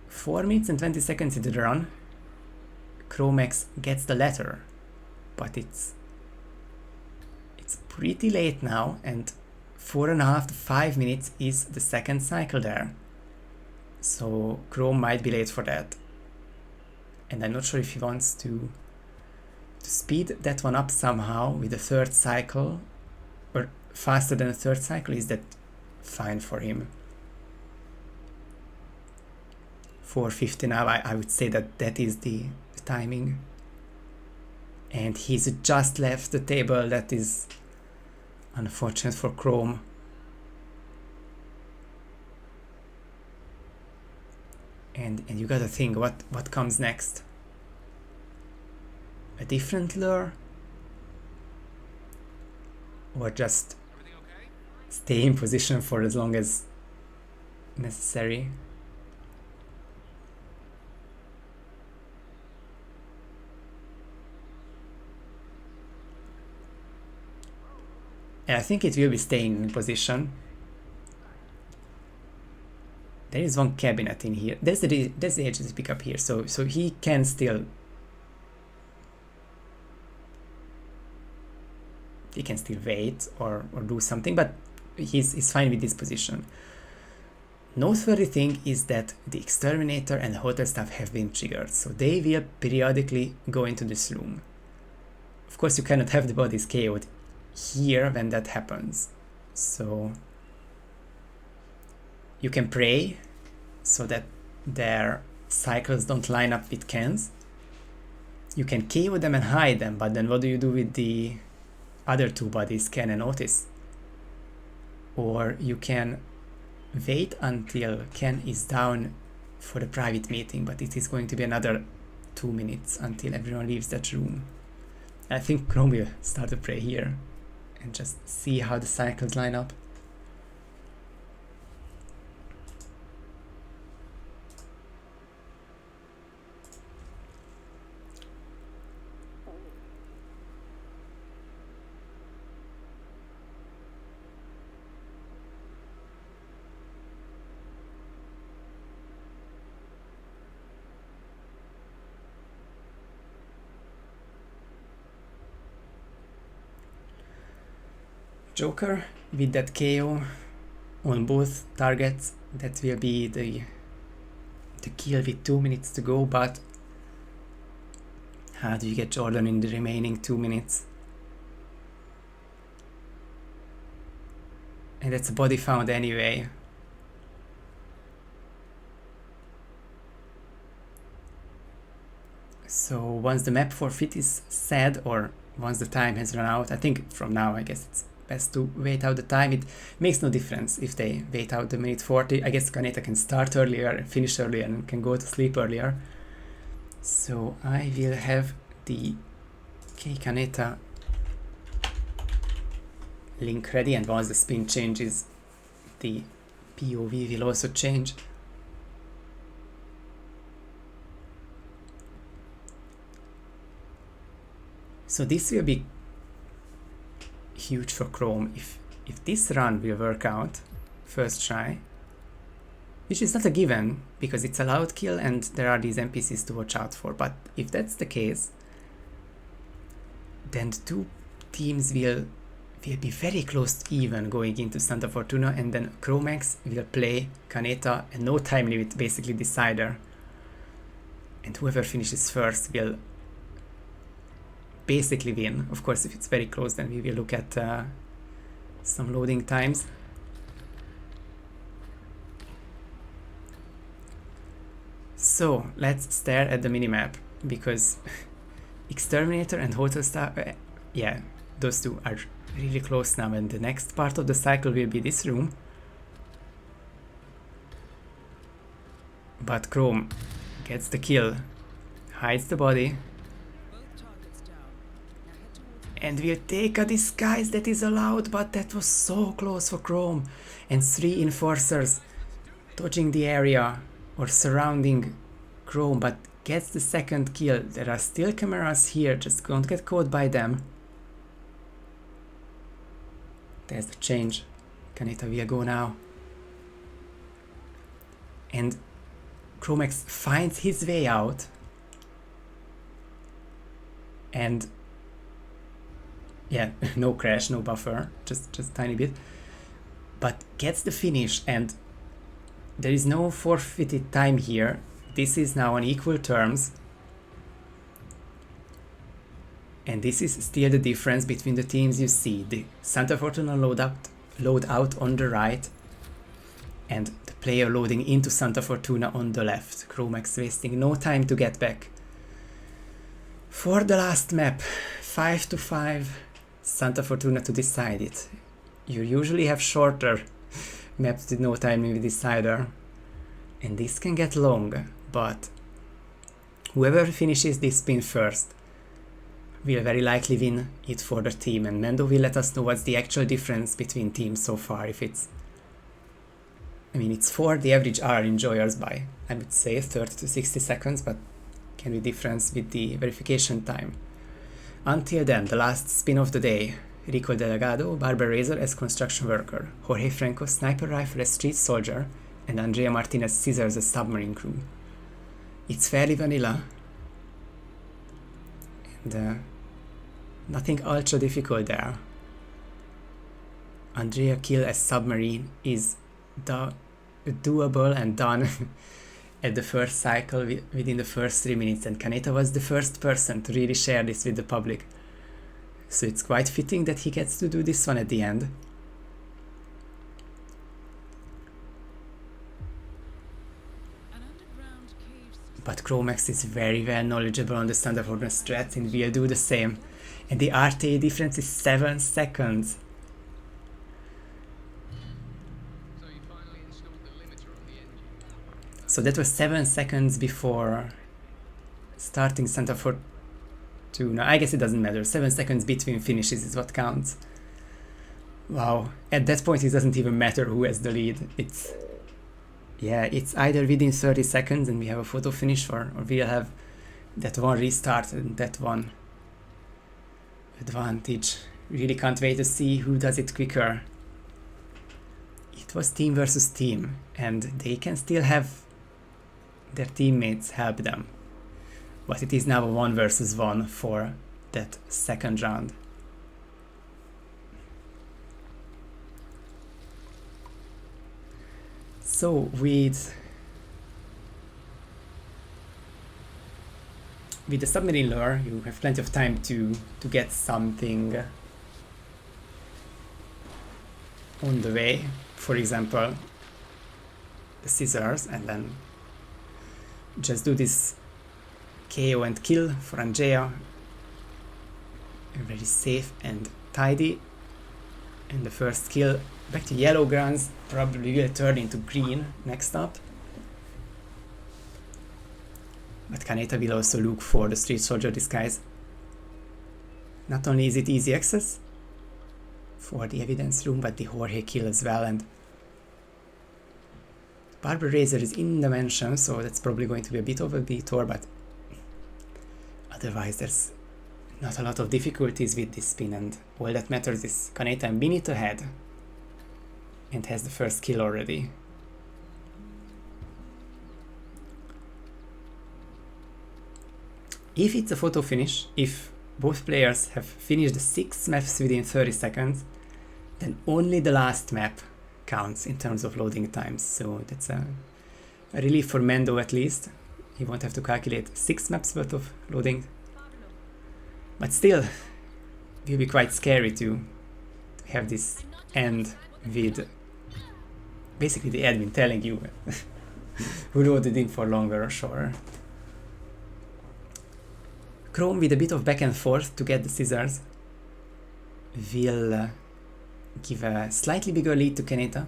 4 minutes and 20 seconds into the run, Chromex gets the letter, but it's pretty late now, and 4.5 to 5 minutes is the second cycle there. So Chrome might be late for that. And I'm not sure if he wants to speed that one up somehow with the third cycle, or faster than the third cycle. Is that fine for him? 4:50 now, I would say that is the timing. And he's just left the table. That is unfortunate for Chrome. And you gotta think, what comes next? A different lure? Or just stay in position for as long as necessary? And I think it will be staying in position. There is one cabinet in here. There's the agency pickup here, so he can still wait or do something, but he's fine with this position. Noteworthy thing is that the exterminator and the hotel staff have been triggered, so they will periodically go into this room. Of course, you cannot have the bodies KO'd here when that happens, so you can pray so that their cycles don't line up with Ken's. You can KO them and hide them, but then what do you do with the other two bodies, Ken and Otis? Or you can wait until Ken is down for the private meeting, but it is going to be another 2 minutes until everyone leaves that room. I think Chrome will start to pray here and just see how the cycles line up. Joker with that KO on both targets, that will be the kill with 2 minutes to go, but how do you get Jordan in the remaining 2 minutes? And that's a body found anyway. So once the map forfeit is said, or once the time has run out, I think from now I guess it's best to wait out the time. It makes no difference if they wait out the minute 40. I guess Kaneta can start earlier, finish earlier, and can go to sleep earlier. So I will have the Kaneta link ready, and once the spin changes, the POV will also change. So this will be huge for Chrome if this run will work out first try, which is not a given because it's a loud kill and there are these NPCs to watch out for, but if that's the case, then the two teams will be very close to even going into Santa Fortuna, and then Chromex will play Kaneta and no time limit, basically decider, and whoever finishes first will basically win. Of course, if it's very close, then we will look at some loading times. So let's stare at the minimap. because Exterminator and Hotel Star, yeah, those two are really close now, and the next part of the cycle will be this room. But Chrome gets the kill, hides the body, and will take a disguise that is allowed, but that was so close for Chrome. And 3 enforcers dodging the area or surrounding Chrome, but gets the second kill. There are still cameras here, just don't get caught by them. There's the change. Kaneta will go now. And Chromex finds his way out. And yeah, no crash, no buffer, just tiny bit. But gets the finish, and there is no forfeited time here. This is now on equal terms. And this is still the difference between the teams you see. The Santa Fortuna load out on the right, and the player loading into Santa Fortuna on the left. Chromex wasting no time to get back. For the last map, 5 to 5, Santa Fortuna to decide it. You usually have shorter maps with no time in the decider, and this can get long, but whoever finishes this spin first will very likely win it for the team, and Mendo will let us know what's the actual difference between teams so far. If it's, I mean, it's for the average R enjoyers by, I would say, 30 to 60 seconds, but can be difference with the verification time. Until then, the last spin of the day: Rico Delgado, Barbara Razor as construction worker, Jorge Franco sniper rifle as street soldier, and Andrea Martinez scissors as submarine crew. It's fairly vanilla, and nothing ultra difficult there. Andrea kill as submarine is doable and done at the first cycle within the first 3 minutes, and Kaneta was the first person to really share this with the public. So it's quite fitting that he gets to do this one at the end. But Chromex is very well knowledgeable on the Santa Fortuna strats and will do the same. And the RTA difference is 7 seconds. So that was 7 seconds before starting Santa Fortuna. I guess it doesn't matter. 7 seconds between finishes is what counts. Wow. At that point, it doesn't even matter who has the lead. It's either within 30 seconds and we have a photo finish, or we'll have that one restart and that one advantage. Really can't wait to see who does it quicker. It was team versus team, and they can still have their teammates help them. But it is now a 1 versus 1 for that second round. So with the submarine lure, you have plenty of time to get something on the way. For example, the scissors, and then just do this KO and kill for Andrea. Very safe and tidy. And the first kill back to yellow grounds, probably will turn into green next up. But Kaneta will also look for the street soldier disguise. Not only is it easy access for the evidence room, but the Jorge kill as well. And Barbara Razor is in the mansion, so that's probably going to be a bit of a detour, but otherwise there's not a lot of difficulties with this spin, and all that matters is Kaneta a minute ahead and has the first kill already. If it's a photo finish, if both players have finished the 6 maps within 30 seconds, then only the last map counts in terms of loading times. So that's a relief for Mendo at least. He won't have to calculate 6 maps worth of loading. But still, it will be quite scary to have this end with basically the admin telling you who loaded in for longer or shorter. Chrome, with a bit of back and forth to get the scissors, will give a slightly bigger lead to Kaneta,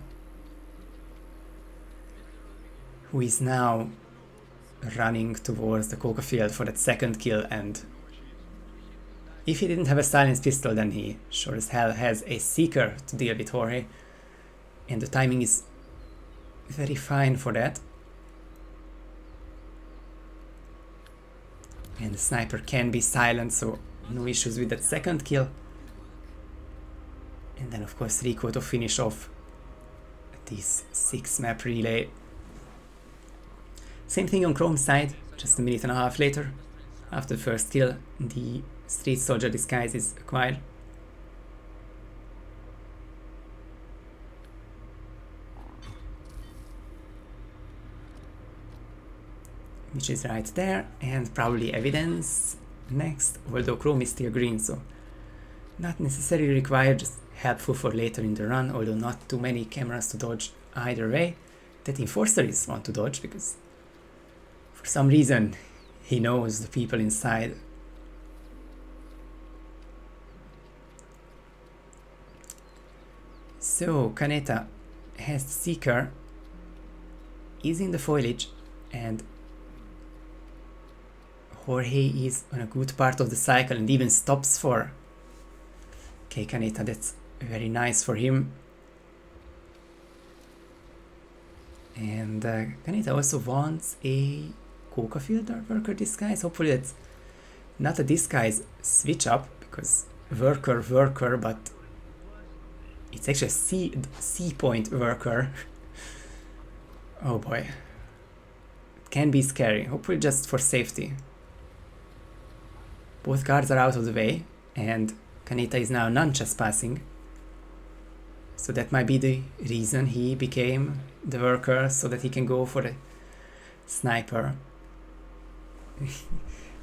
who is now running towards the coca field for that second kill, and if he didn't have a silenced pistol, then he sure as hell has a seeker to deal with Jorge, and the timing is very fine for that. And the sniper can be silent, so no issues with that second kill. And then of course Rico to finish off this 6-map relay. Same thing on Chrome's side, just a minute and a half later. After the first kill, the Street Soldier disguise is acquired. Which is right there, and probably evidence next, although Chrome is still green, so not necessarily required, just helpful for later in the run, although not too many cameras to dodge either way. That Enforcer is one to dodge, because for some reason he knows the people inside. So Kaneta has the Seeker, is in the foliage, and Jorge is on a good part of the cycle and even stops for Kaneta. That's very nice for him. And Kaneta also wants a coca filter worker disguise. Hopefully that's not a disguise switch up, because worker, but it's actually a C point worker. Oh boy. It can be scary, hopefully just for safety. Both guards are out of the way, and Kaneta is now non-trespassing. So that might be the reason he became the worker, so that he can go for the sniper.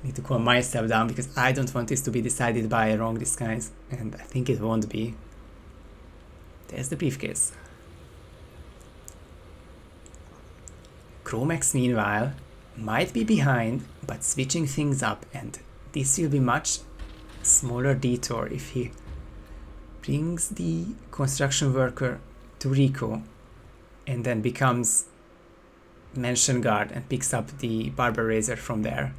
Need to calm myself down, because I don't want this to be decided by a wrong disguise, and I think it won't be. There's the briefcase. Chromex, meanwhile, might be behind, but switching things up, and this will be much smaller detour if he brings the construction worker to Rico and then becomes mansion guard and picks up the barber razor from there.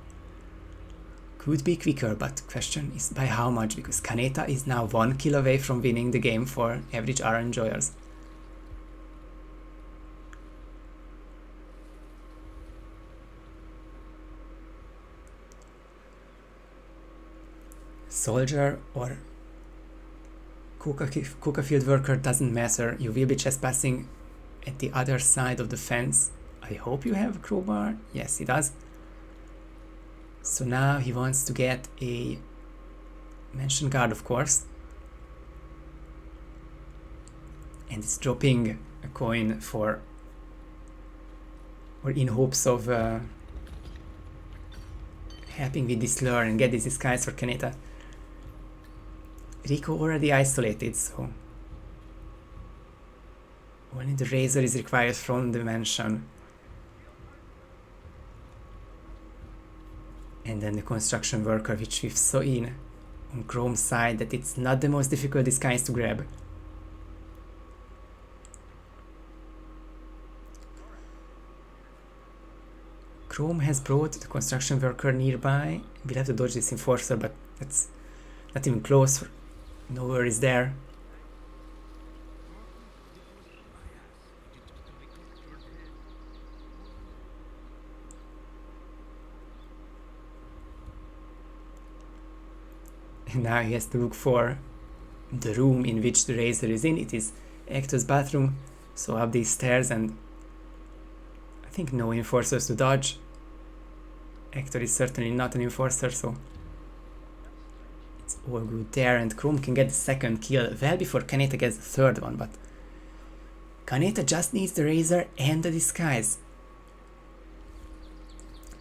Could be quicker, but question is by how much, because Kaneta is now 1 kill away from winning the game for average R enjoyers. Soldier or coca field worker doesn't matter, you will be trespassing at the other side of the fence. I hope you have a crowbar. Yes, he does. So now he wants to get a mansion guard, of course, and it's dropping a coin for, or in hopes of helping with this lure and get this disguise for Kaneta. Rico already isolated, so only the razor is required from the mansion. And then the construction worker, which we've seen on Chrome's side that it's not the most difficult disguise to grab. Chrome has brought the construction worker nearby. We'll have to dodge this enforcer, but that's not even close. Nowhere is there. And now he has to look for the room in which the razor is in. It is Hector's bathroom, so up these stairs, and I think no enforcers to dodge. Hector is certainly not an enforcer, so it's all good there, and Chrome can get the second kill well before Kaneta gets the third one, but Kaneta just needs the razor and the disguise.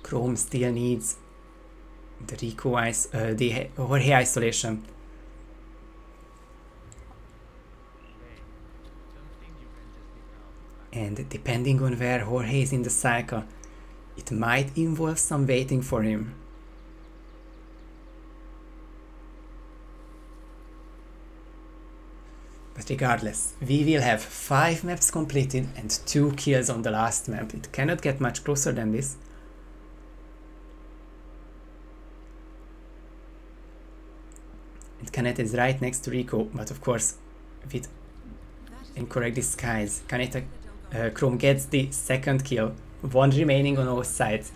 Chrome still needs the Rico the Jorge isolation. And depending on where Jorge is in the cycle, it might involve some waiting for him. But regardless, we will have 5 maps completed and 2 kills on the last map. It cannot get much closer than this. And Kaneta is right next to Rico, but of course, with incorrect disguise, Kaneta Chrome gets the 2nd kill. 1 remaining on all sides.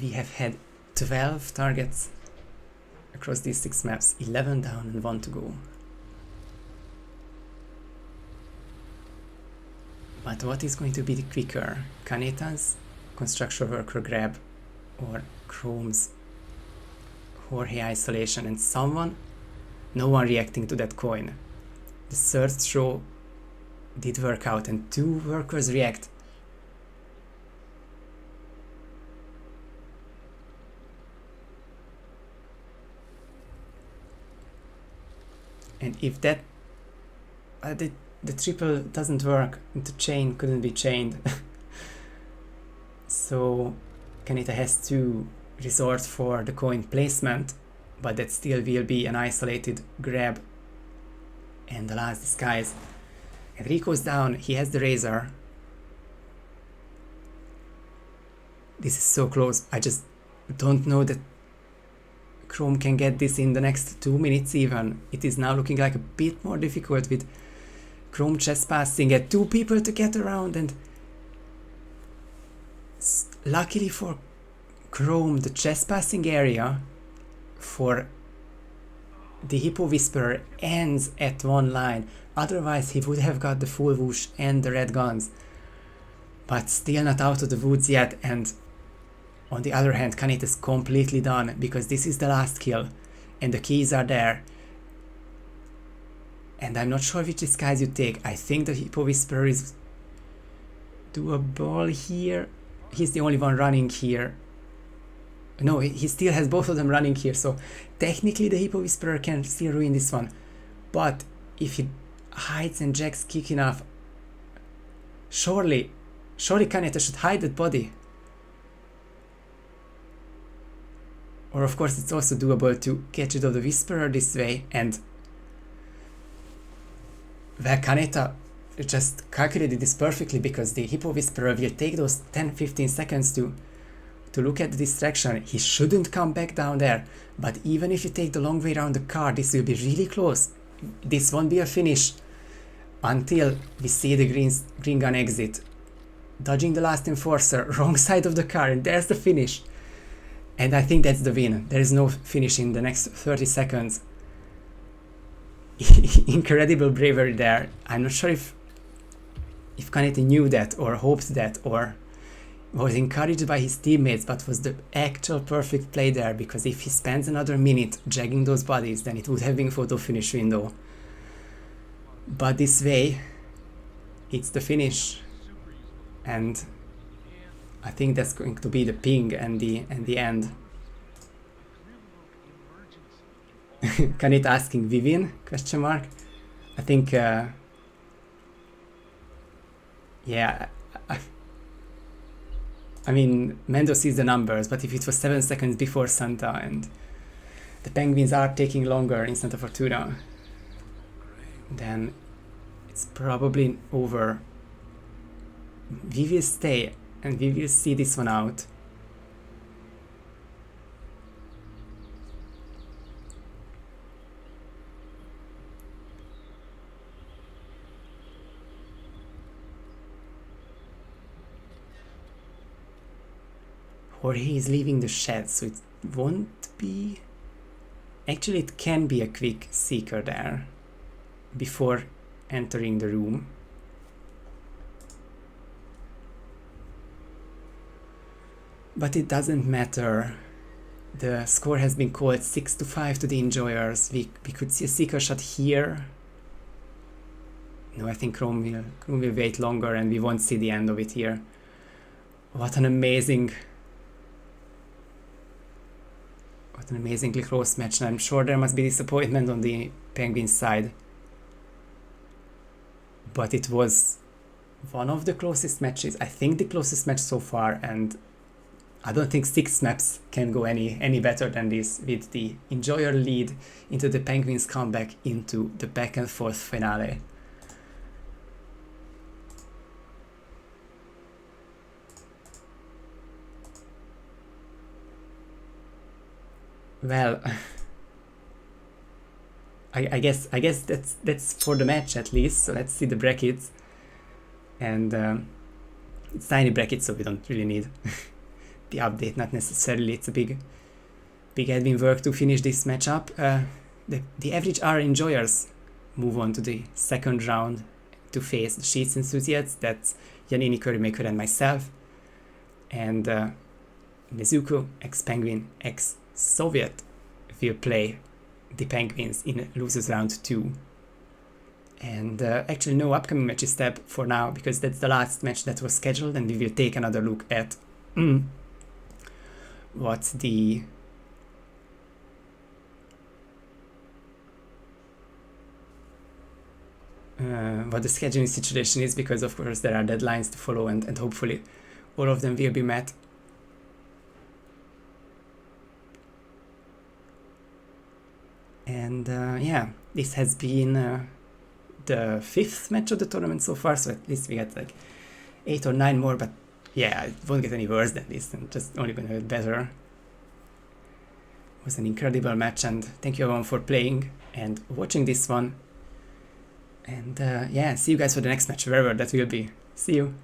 We have had 12 targets across these 6 maps, 11 down and 1 to go. But what is going to be the quicker? Kaneta's construction worker grab or Chrome's Jorge isolation, and no one reacting to that coin. The third throw did work out and 2 workers react. And if that the triple doesn't work, the chain couldn't be chained. So Kaneta has to resort for the coin placement, but that still will be an isolated grab and the last disguise. And Rico's down, he has the razor. This is so close, I just don't know that Chrome can get this in the next 2 minutes even. It is now looking like a bit more difficult with Chrome chest passing at 2 people to get around, and luckily for Chrome, the chest passing area for the Hippo Whisperer ends at 1 line. Otherwise he would have got the full whoosh and the red guns. But still not out of the woods yet, and on the other hand, Kaneta is completely done because this is the last kill and the keys are there. And I'm not sure which disguise you take. I think the Hippo Whisperer is doable here. He's the only one running here. No, he still has both of them running here, so technically the Hippo Whisperer can still ruin this one. But if he hides and jacks quick enough, surely Kaneta should hide that body. Or of course it's also doable to catch rid of the Whisperer this way, and well, Kaneta just calculated this perfectly because the Hippo Whisperer will take those 10-15 seconds to look at the distraction. He shouldn't come back down there, but even if you take the long way around the car, this will be really close. This won't be a finish until we see the green gun exit. Dodging the last enforcer, wrong side of the car, and there's the finish. And I think that's the win. There is no finish in the next 30 seconds. Incredible bravery there. I'm not sure if Kaneta knew that or hoped that or was encouraged by his teammates, but was the actual perfect play there, because if he spends another minute jagging those bodies, then it would have been photo finish window. But this way, it's the finish. And I think that's going to be the ping and the end. Kaneta asking Vivian? Question mark. I think yeah, I mean, Mendo sees the numbers, but if it was 7 seconds before Santa and the penguins are taking longer in Santa Fortuna, then it's probably over. We will stay and we will see this one out. Jorge is leaving the shed, so it won't be... Actually, it can be a quick seeker there before entering the room. But it doesn't matter. The score has been called 6-5 to the enjoyers. We could see a seeker shot here. No, I think Chrome will wait longer and we won't see the end of it here. What an amazingly close match, and I'm sure there must be disappointment on the Penguins side. But it was one of the closest matches, I think the closest match so far, and I don't think 6 maps can go any better than this, with the Enjoyer lead into the Penguins comeback into the back and forth finale. Well, I guess that's for the match at least. So let's see the brackets, and it's tiny brackets, so we don't really need the update. Not necessarily. It's a big admin work to finish this matchup. The average R enjoyers move on to the second round to face the Sheets enthusiasts. That's Yanini, Currymaker, and myself. And Nezuko, ex-Penguin, ex-Soviet, will play the Penguins in losers round 2. And actually no upcoming matches tab for now, because that's the last match that was scheduled, and we will take another look at what the scheduling situation is, because of course there are deadlines to follow, and hopefully all of them will be met. And yeah, this has been the 5th match of the tournament so far, so at least we got like 8 or 9 more, but yeah, it won't get any worse than this, and just only gonna get better. It was an incredible match, and thank you everyone for playing and watching this one. And yeah, see you guys for the next match, wherever that will be. See you!